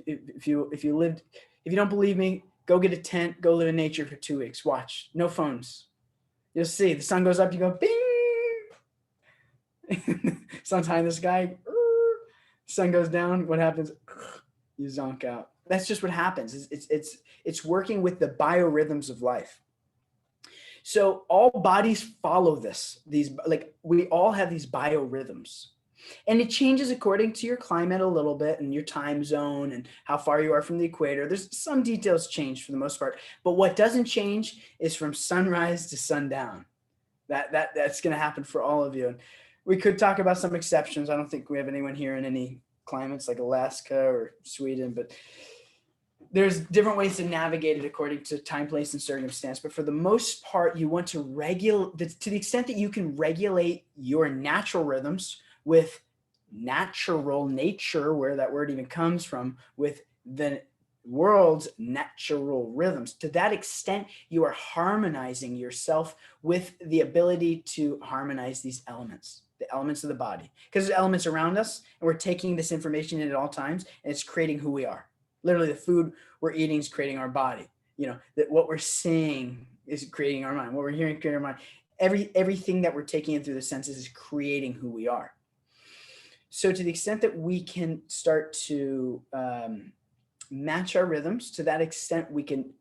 If you don't believe me, go get a tent, go live in nature for 2 weeks. Watch, no phones. You'll see the sun goes up, you go bing. Sun's high in the sky. Sun goes down. What happens? You zonk out. That's just what happens. It's working with the biorhythms of life. So all bodies follow this. We all have these biorhythms, and it changes according to your climate a little bit and your time zone and how far you are from the equator. There's some details change for the most part, but what doesn't change is from sunrise to sundown. That's going to happen for all of you. And we could talk about some exceptions. I don't think we have anyone here in any climates like Alaska or Sweden, but there's different ways to navigate it according to time, place, and circumstance. But for the most part, you want to regulate, to the extent that you can regulate your natural rhythms with nature, where that word even comes from, with the world's natural rhythms. To that extent, you are harmonizing yourself with the ability to harmonize these elements, the elements of the body. Because there's elements around us, and we're taking this information in at all times, and it's creating who we are. Literally, the food we're eating is creating our body. That what we're seeing is creating our mind. What we're hearing creating our mind. Everything that we're taking in through the senses is creating who we are. So to the extent that we can start to match our rhythms, to that extent we can,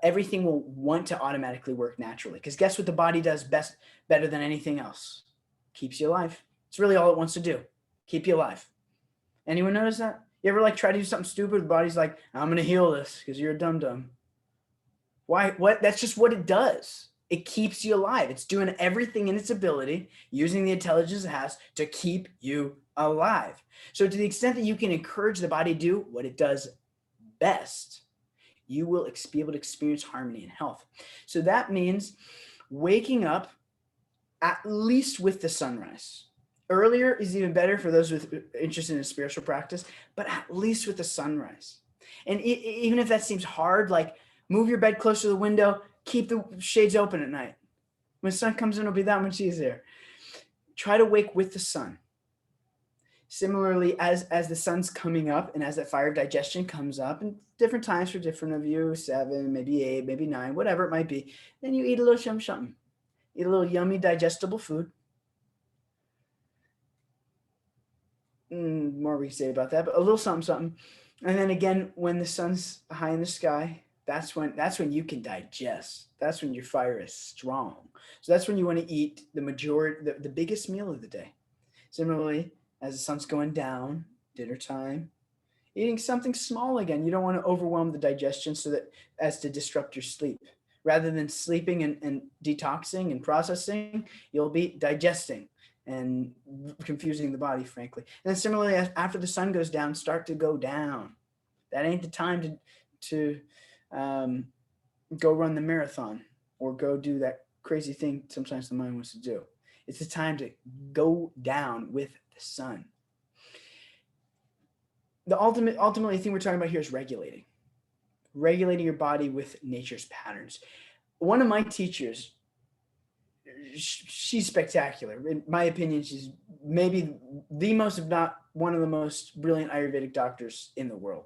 everything will want to automatically work naturally. Because guess what the body does better than anything else? Keeps you alive. It's really all it wants to do. Keep you alive. Anyone notice that? You ever try to do something stupid? The body's like, I'm going to heal this because you're a dum-dum. Why? What? That's just what it does. It keeps you alive. It's doing everything in its ability, using the intelligence it has to keep you alive. So to the extent that you can encourage the body to do what it does best, you will be able to experience harmony and health. So that means waking up at least with the sunrise. Earlier is even better for those with interest in a spiritual practice, but at least with the sunrise. And even if that seems hard, move your bed closer to the window, keep the shades open at night. When the sun comes in, it'll be that much easier. Try to wake with the sun. Similarly, as the sun's coming up and as that fire of digestion comes up, and different times for different of you, 7, maybe 8, maybe 9, whatever it might be, then you eat a little something. Eat a little yummy digestible food. More we can say about that, but a little something. And then again, when the sun's high in the sky, that's when you can digest. That's when your fire is strong. So that's when you want to eat the biggest meal of the day. Similarly, as the sun's going down, dinner time, eating something small again. You don't want to overwhelm the digestion as to disrupt your sleep. Rather than sleeping and detoxing and processing, you'll be digesting and confusing the body, frankly. And then similarly, after the sun goes down, start to go down. That ain't the time to go run the marathon or go do that crazy thing sometimes the mind wants to do. It's the time to go down with the sun. The ultimately thing we're talking about here is regulating your body with nature's patterns. One of my teachers, she's spectacular. In my opinion, she's maybe the most, if not one of the most brilliant Ayurvedic doctors in the world.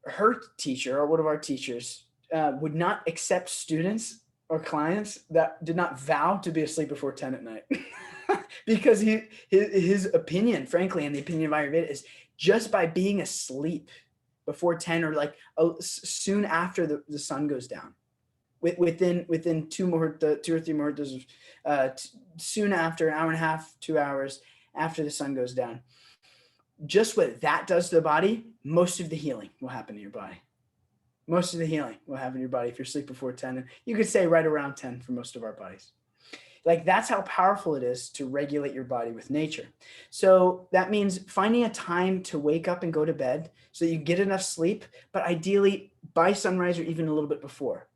Her teacher, or one of our teachers, would not accept students or clients that did not vow to be asleep before 10 at night. Because his opinion, frankly, and the opinion of Ayurveda is just by being asleep before 10 or soon after the sun goes down, within 2 or 3 muhurtas, soon after, an hour and a half, 2 hours after the sun goes down. Just what that does to the body, most of the healing will happen in your body. Most of the healing will happen in your body if you're asleep before 10. And you could say right around 10 for most of our bodies. Like that's how powerful it is to regulate your body with nature. So that means finding a time to wake up and go to bed so you get enough sleep, but ideally by sunrise or even a little bit before.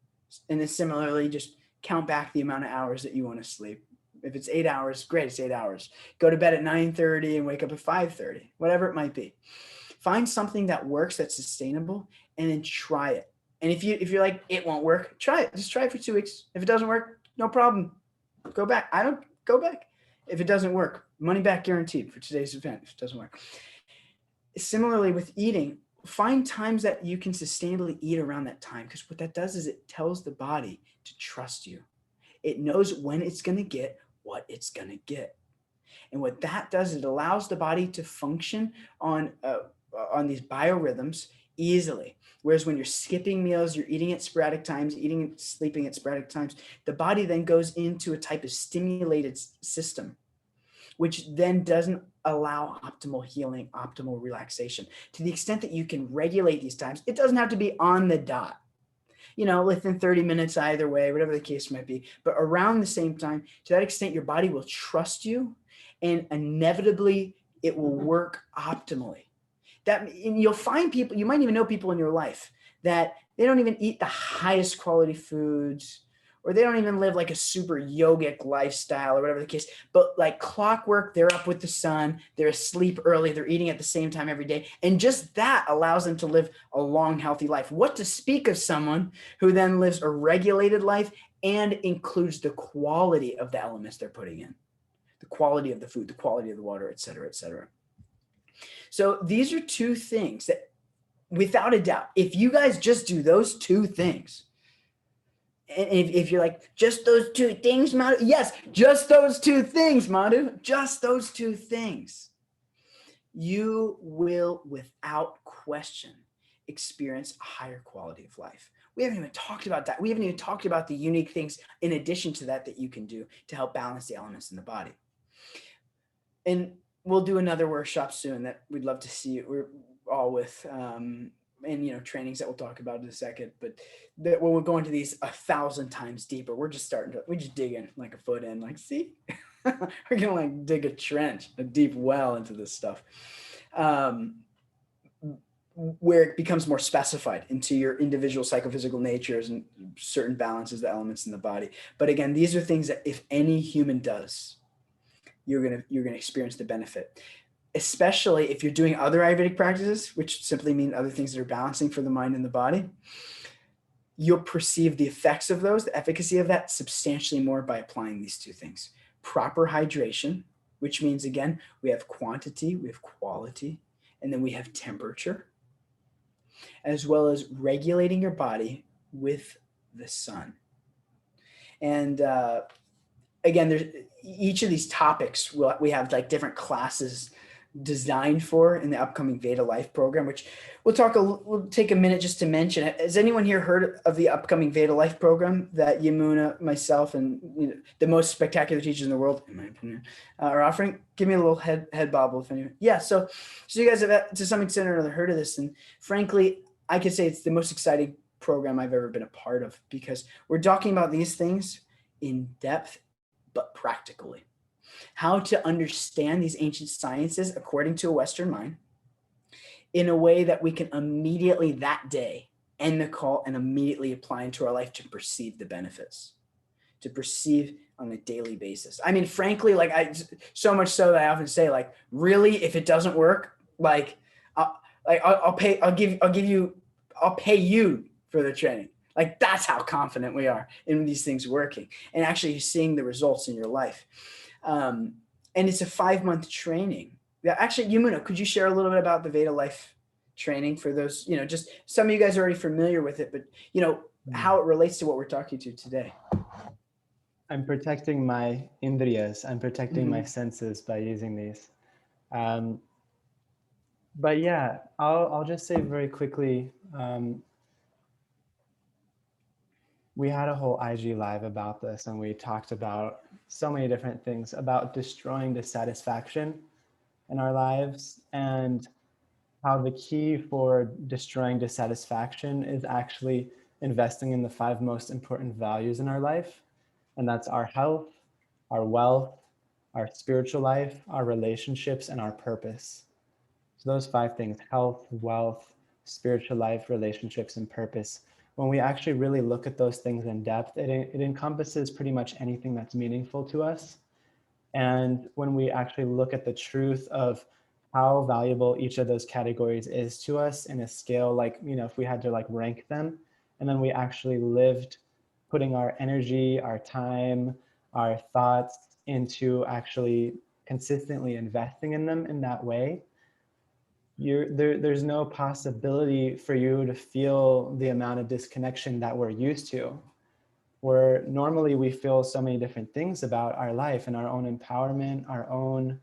And then similarly, just count back the amount of hours that you want to sleep. If it's 8 hours, great, it's 8 hours. Go to bed at 9:30 and wake up at 5:30, whatever it might be. Find something that works, that's sustainable, and then try it. And if you're like, it won't work, try it. Just try it for 2 weeks. If it doesn't work, no problem. Go back. I don't go back. If it doesn't work, money back guaranteed for today's event if it doesn't work. Similarly with eating, find times that you can sustainably eat around that time, because what that does is it tells the body to trust you. It knows when it's going to get what it's going to get. And what that does is it allows the body to function on these biorhythms easily. Whereas when you're skipping meals, you're eating at sporadic times, eating and sleeping at sporadic times, the body then goes into a type of stimulated system, which then doesn't allow optimal healing, optimal relaxation. To the extent that you can regulate these times, it doesn't have to be on the dot, within 30 minutes either way, whatever the case might be, but around the same time. To that extent, your body will trust you, and inevitably it will work optimally. And you'll find people, you might even know people in your life that they don't even eat the highest quality foods, or they don't even live like a super yogic lifestyle or whatever the case, but like clockwork, they're up with the sun, they're asleep early, they're eating at the same time every day. And just that allows them to live a long, healthy life. What to speak of someone who then lives a regulated life and includes the quality of the elements they're putting in, the quality of the food, the quality of the water, et cetera, et cetera. So these are two things that, without a doubt, if you guys just do those two things, and if you're like, just those two things, Madhu? Yes, just those two things, Madhu. Just those two things. You will, without question, experience a higher quality of life. We haven't even talked about that. We haven't even talked about the unique things in addition to that you can do to help balance the elements in the body. And we'll do another workshop soon that we'd love to see. We're all with, and trainings that we'll talk about in a second, but when we're going to these 1,000 times deeper, we just dig in like a foot in, like, see, we're gonna like dig a trench, a deep well into this stuff, where it becomes more specified into your individual psychophysical natures and certain balances, the elements in the body. But again, these are things that if any human does, you're gonna experience the benefit. Especially if you're doing other Ayurvedic practices, which simply mean other things that are balancing for the mind and the body, you'll perceive the effects of those, the efficacy of that, substantially more by applying these two things. Proper hydration, which means, again, we have quantity, we have quality, and then we have temperature, as well as regulating your body with the sun. And again, there's each of these topics, we have like different classes designed for in the upcoming Veda Life program, which we'll take a minute just to mention. Has anyone here heard of the upcoming Veda Life program that Yamuna, myself, and the most spectacular teachers in the world, in my opinion, are offering? Give me a little head bobble if anyone. Yeah, so you guys have to some extent or another heard of this, and frankly, I could say it's the most exciting program I've ever been a part of, because we're talking about these things in depth, but practically. How to understand these ancient sciences according to a Western mind in a way that we can immediately that day end the call and immediately apply into our life to perceive the benefits, to perceive on a daily basis. I mean, frankly, like so much so that I often say, like, really, if it doesn't work, I'll pay you for the training. Like, that's how confident we are in these things working and actually seeing the results in your life. And it's a 5-month training. Actually, Yamuna, could you share a little bit about the Veda Life training for those, just some of you guys are already familiar with it, but how it relates to what we're talking to today? I'm protecting my indriyas. I'm protecting my senses by using these. But yeah, I'll just say very quickly, we had a whole IG live about this, and we talked about so many different things about destroying dissatisfaction in our lives, and how the key for destroying dissatisfaction is actually investing in the 5 most important values in our life. And that's our health, our wealth, our spiritual life, our relationships, and our purpose. So those 5 things: health, wealth, spiritual life, relationships, and purpose. When we actually really look at those things in depth, it encompasses pretty much anything that's meaningful to us. And when we actually look at the truth of how valuable each of those categories is to us in a scale, like, if we had to like rank them, and then we actually lived putting our energy, our time, our thoughts into actually consistently investing in them in that way, there's no possibility for you to feel the amount of disconnection that we're used to, where normally we feel so many different things about our life and our own empowerment, our own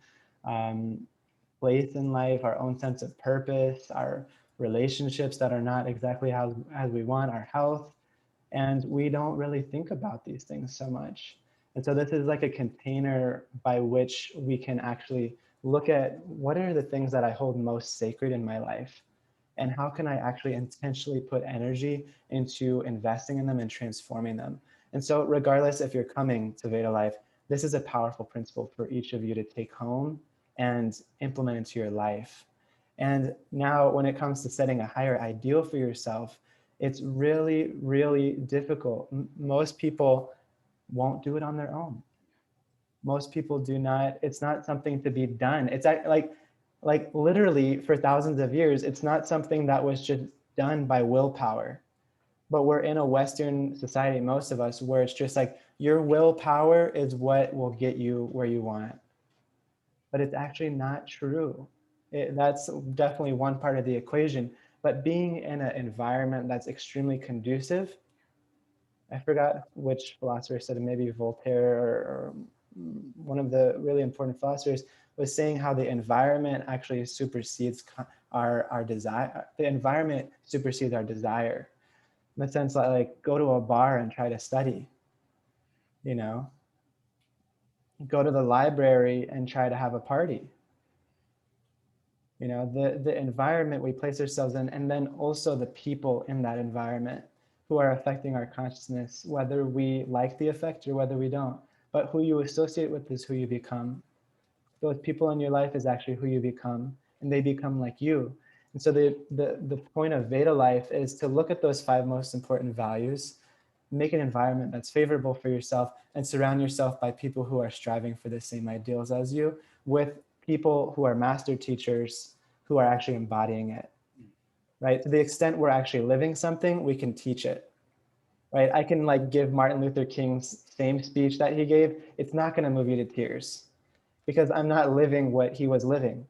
place in life, our own sense of purpose, our relationships that are not exactly as we want, our health. And we don't really think about these things so much. And so this is like a container by which we can actually look at what are the things that I hold most sacred in my life, and how can I actually intentionally put energy into investing in them and transforming them. And so regardless if you're coming to Veda life, this is a powerful principle for each of you to take home and implement into your life. And now when it comes to setting a higher ideal for yourself, it's really, really difficult. Most people won't do it on their own. Most people do not, it's not something to be done. It's like literally for thousands of years, it's not something that was just done by willpower. But we're in a Western society, most of us, where it's just like your willpower is what will get you where you want. But it's actually not true. That's definitely one part of the equation. But being in an environment that's extremely conducive, I forgot which philosopher said it, maybe Voltaire or one of the really important philosophers, was saying how the environment actually supersedes our desire. The environment supersedes our desire. In the sense that, like, go to a bar and try to study, go to the library and try to have a party. The environment we place ourselves in, and then also the people in that environment who are affecting our consciousness, whether we like the effect or whether we don't. But who you associate with is who you become. Those people in your life is actually who you become, and they become like you. And so the point of Veda life is to look at those 5 most important values, make an environment that's favorable for yourself, and surround yourself by people who are striving for the same ideals as you, with people who are master teachers who are actually embodying it, right? To the extent we're actually living something, we can teach it, right? I can like give Martin Luther King's same speech that he gave. It's not going to move you to tears because I'm not living what he was living.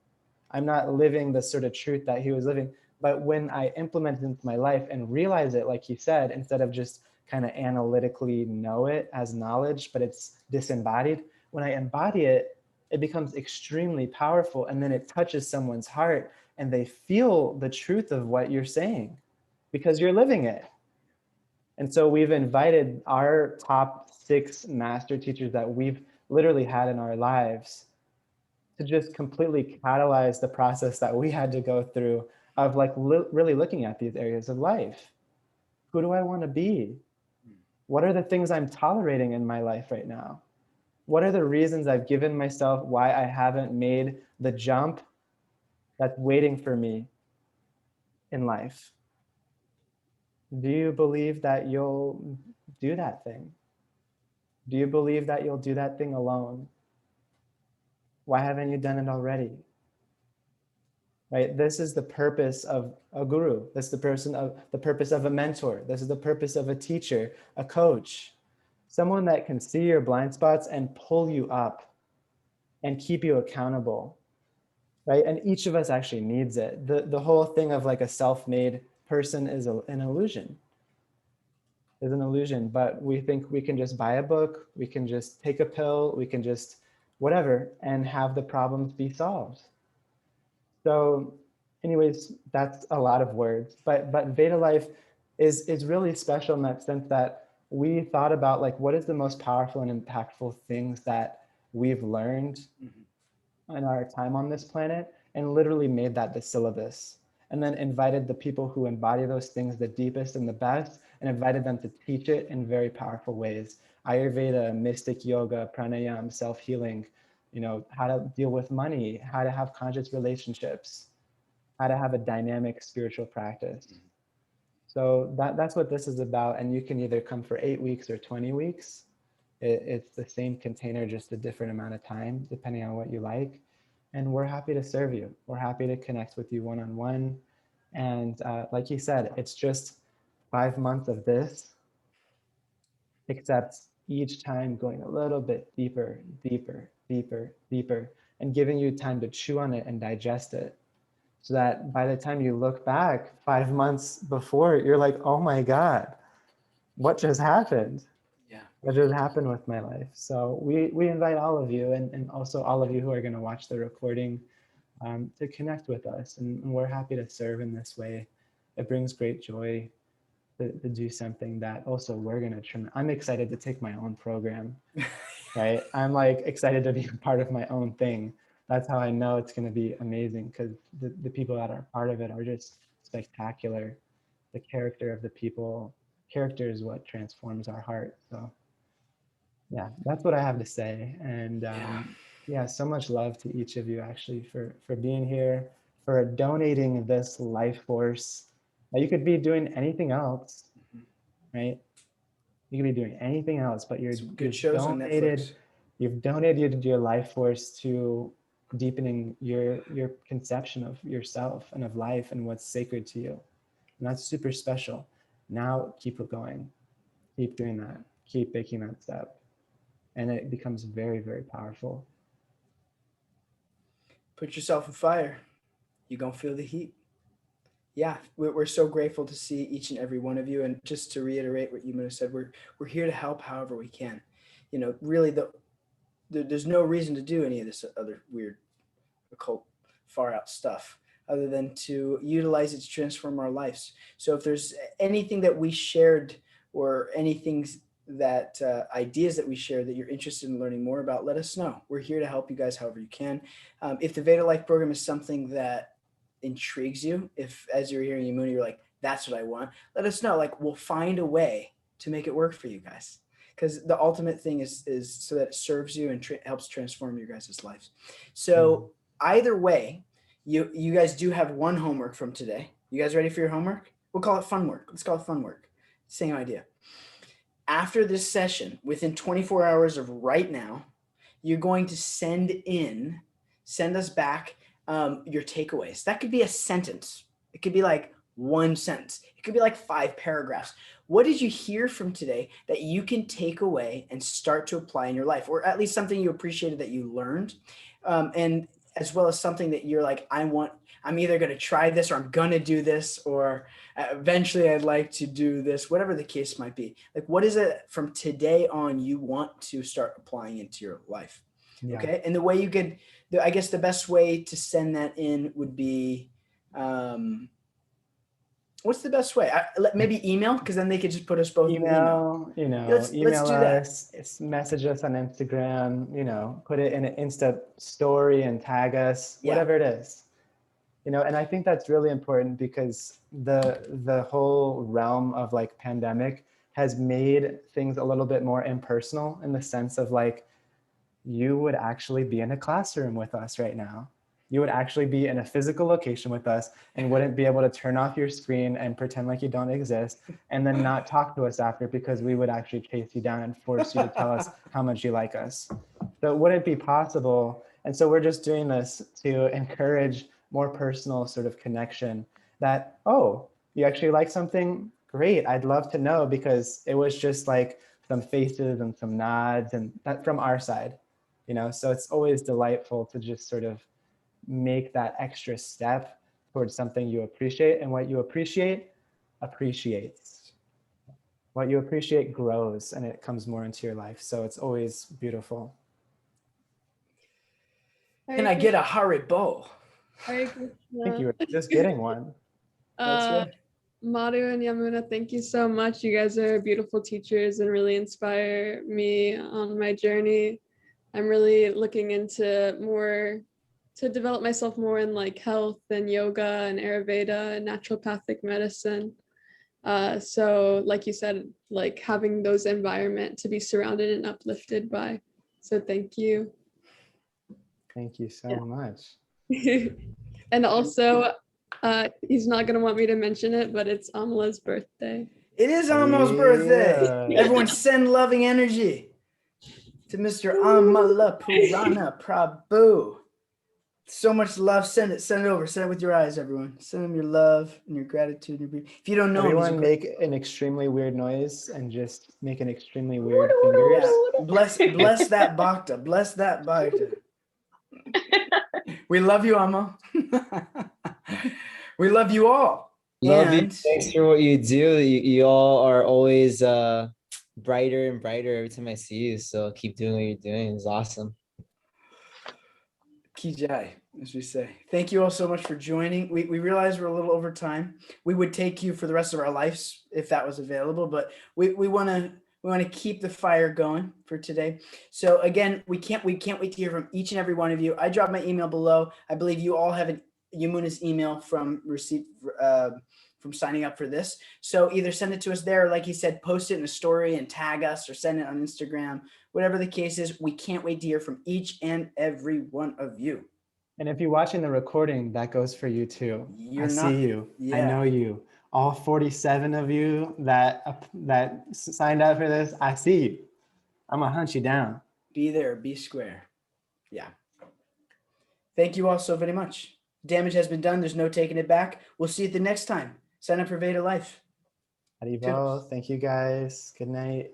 I'm not living the sort of truth that he was living. But when I implement it into my life and realize it, like he said, instead of just kind of analytically know it as knowledge, but it's disembodied, when I embody it, it becomes extremely powerful. And then it touches someone's heart and they feel the truth of what you're saying because you're living it. And so we've invited our top 6 master teachers that we've literally had in our lives to just completely catalyze the process that we had to go through of like really looking at these areas of life. Who do I want to be? What are the things I'm tolerating in my life right now? What are the reasons I've given myself why I haven't made the jump that's waiting for me in life? Do you believe that you'll do that thing? Do you believe that you'll do that thing alone? Why haven't you done it already? Right? This is the purpose of a guru. This is the purpose of a mentor. This is the purpose of a teacher, a coach, someone that can see your blind spots and pull you up and keep you accountable, right? And each of us actually needs it. The whole thing of like a self-made person is an illusion. Is an illusion, but we think we can just buy a book, we can just take a pill, we can just whatever, and have the problems be solved. So anyways, that's a lot of words, but Veda life is really special in that sense that we thought about like, what is the most powerful and impactful things that we've learned in our time on this planet, and literally made that the syllabus, and then invited the people who embody those things the deepest and the best, and invited them to teach it in very powerful ways Ayurveda, mystic yoga, pranayama, self-healing, how to deal with money, how to have conscious relationships, how to have a dynamic spiritual practice. So that's what this is about. And you can either come for 8 weeks or 20 weeks. It's the same container, just a different amount of time, depending on what you like. And we're happy to serve you. We're happy to connect with you one-on-one. And like he said, it's just 5 months of this, except each time going a little bit deeper, deeper, deeper, deeper, and giving you time to chew on it and digest it. So that by the time you look back 5 months before, you're like, oh my God, what just happened? Yeah. What just happened with my life? So we invite all of you, and also all of you who are going to watch the recording, to connect with us. And we're happy to serve in this way. It brings great joy to do something that also we're going to I'm excited to take my own program, right? I'm like excited to be a part of my own thing. That's how I know it's going to be amazing, because the people that are part of it are just spectacular. The character of the people, character is what transforms our heart. So yeah, that's what I have to say. And yeah, so much love to each of you actually for being here, for donating this life force. Now, you could be doing anything else, right? You could be doing anything else, but Some good shows on Netflix. You've donated your life force to deepening your conception of yourself and of life and what's sacred to you. And that's super special. Now keep it going. Keep doing that. Keep making that step. And it becomes very, very powerful. Put yourself in fire. You're going to feel the heat. Yeah, we're so grateful to see each and every one of you. And just to reiterate what Yamuna said, we're here to help however we can. Really, there's no reason to do any of this other weird, occult, far out stuff other than to utilize it to transform our lives. So if there's anything that we shared or anything that ideas that we share that you're interested in learning more about, let us know. We're here to help you guys however you can. If the Veda Life program is something that intrigues you, if as you're hearing Yamuna, you're like, that's what I want, let us know. Like, we'll find a way to make it work for you guys. Because the ultimate thing is so that it serves you and helps transform your guys' lives. So either way, you guys do have one homework from today. You guys ready for your homework? We'll call it fun work. Let's call it fun work. Same idea. After this session, within 24 hours of right now, you're going to send us back your takeaways. That could be a sentence. It could be like one sentence. It could be like 5 paragraphs. What did you hear from today that you can take away and start to apply in your life, or at least something you appreciated that you learned, and as well as something that you're like, I'm either going to try this or I'm going to do this, or eventually I'd like to do this, whatever the case might be. Like, what is it from today on you want to start applying into your life? Yeah. Okay. And the way you could, I guess the best way to send that in would be, what's the best way? Maybe email, because then they could just put us both in email. Let's do us, message us on Instagram, put it in an Insta story and tag us, whatever it is. And I think that's really important, because the whole realm of like pandemic has made things a little bit more impersonal, in the sense of like, you would actually be in a classroom with us right now. You would actually be in a physical location with us and wouldn't be able to turn off your screen and pretend like you don't exist and then not talk to us after, because we would actually chase you down and force you to tell us how much you like us. So it wouldn't be possible. And so we're just doing this to encourage more personal sort of connection, that, oh, you actually like something? Great, I'd love to know, because it was just like some faces and some nods, and that from our side, so it's always delightful to just sort of make that extra step towards something you appreciate. And what you appreciate appreciates. What you appreciate grows, and it comes more into your life. So it's always beautiful. Can I get a Haribo? I think you were just getting one. That's right. Madhu and Yamuna, thank you so much. You guys are beautiful teachers and really inspire me on my journey. I'm really looking into to develop myself more in like health and yoga and Ayurveda and naturopathic medicine. So like you said, like having those environment to be surrounded and uplifted by. So thank you. Thank you so much. And also, he's not going to want me to mention it, but it's Amala's birthday. It is Amal's birthday. Yeah. Everyone send loving energy to Mr. Amala Purana Prabhu. So much love. Send it over. Send it with your eyes, everyone. Send him your love and your gratitude. If you don't know Everyone him, make an extremely weird noise and just make an extremely weird fingers. yeah. Bless that bhakta. Bless that bhakta. We love you, Amma. We love you all. Love you. And Thanks for what you do. You all are always brighter and brighter every time I see you. So keep doing what you're doing. It's awesome. Ki jai, as we say. Thank you all so much for joining. We realize we're a little over time. We would take you for the rest of our lives if that was available, but we want to keep the fire going for today. So again, we can't wait to hear from each and every one of you. I dropped my email below. I believe you all have Yamuna's email from signing up for this. So either send it to us there, or like he said, post it in a story and tag us, or send it on Instagram. Whatever the case is, we can't wait to hear from each and every one of you. And if you're watching the recording, that goes for you too. See you. Yeah. I know you. All 47 of you that signed up for this, I see you. I'm gonna hunt you down. Be there, be square. Yeah. Thank you all so very much. Damage has been done. There's no taking it back. We'll see you the next time. Sign up for Veda Life. Haribol. Thank you guys. Good night.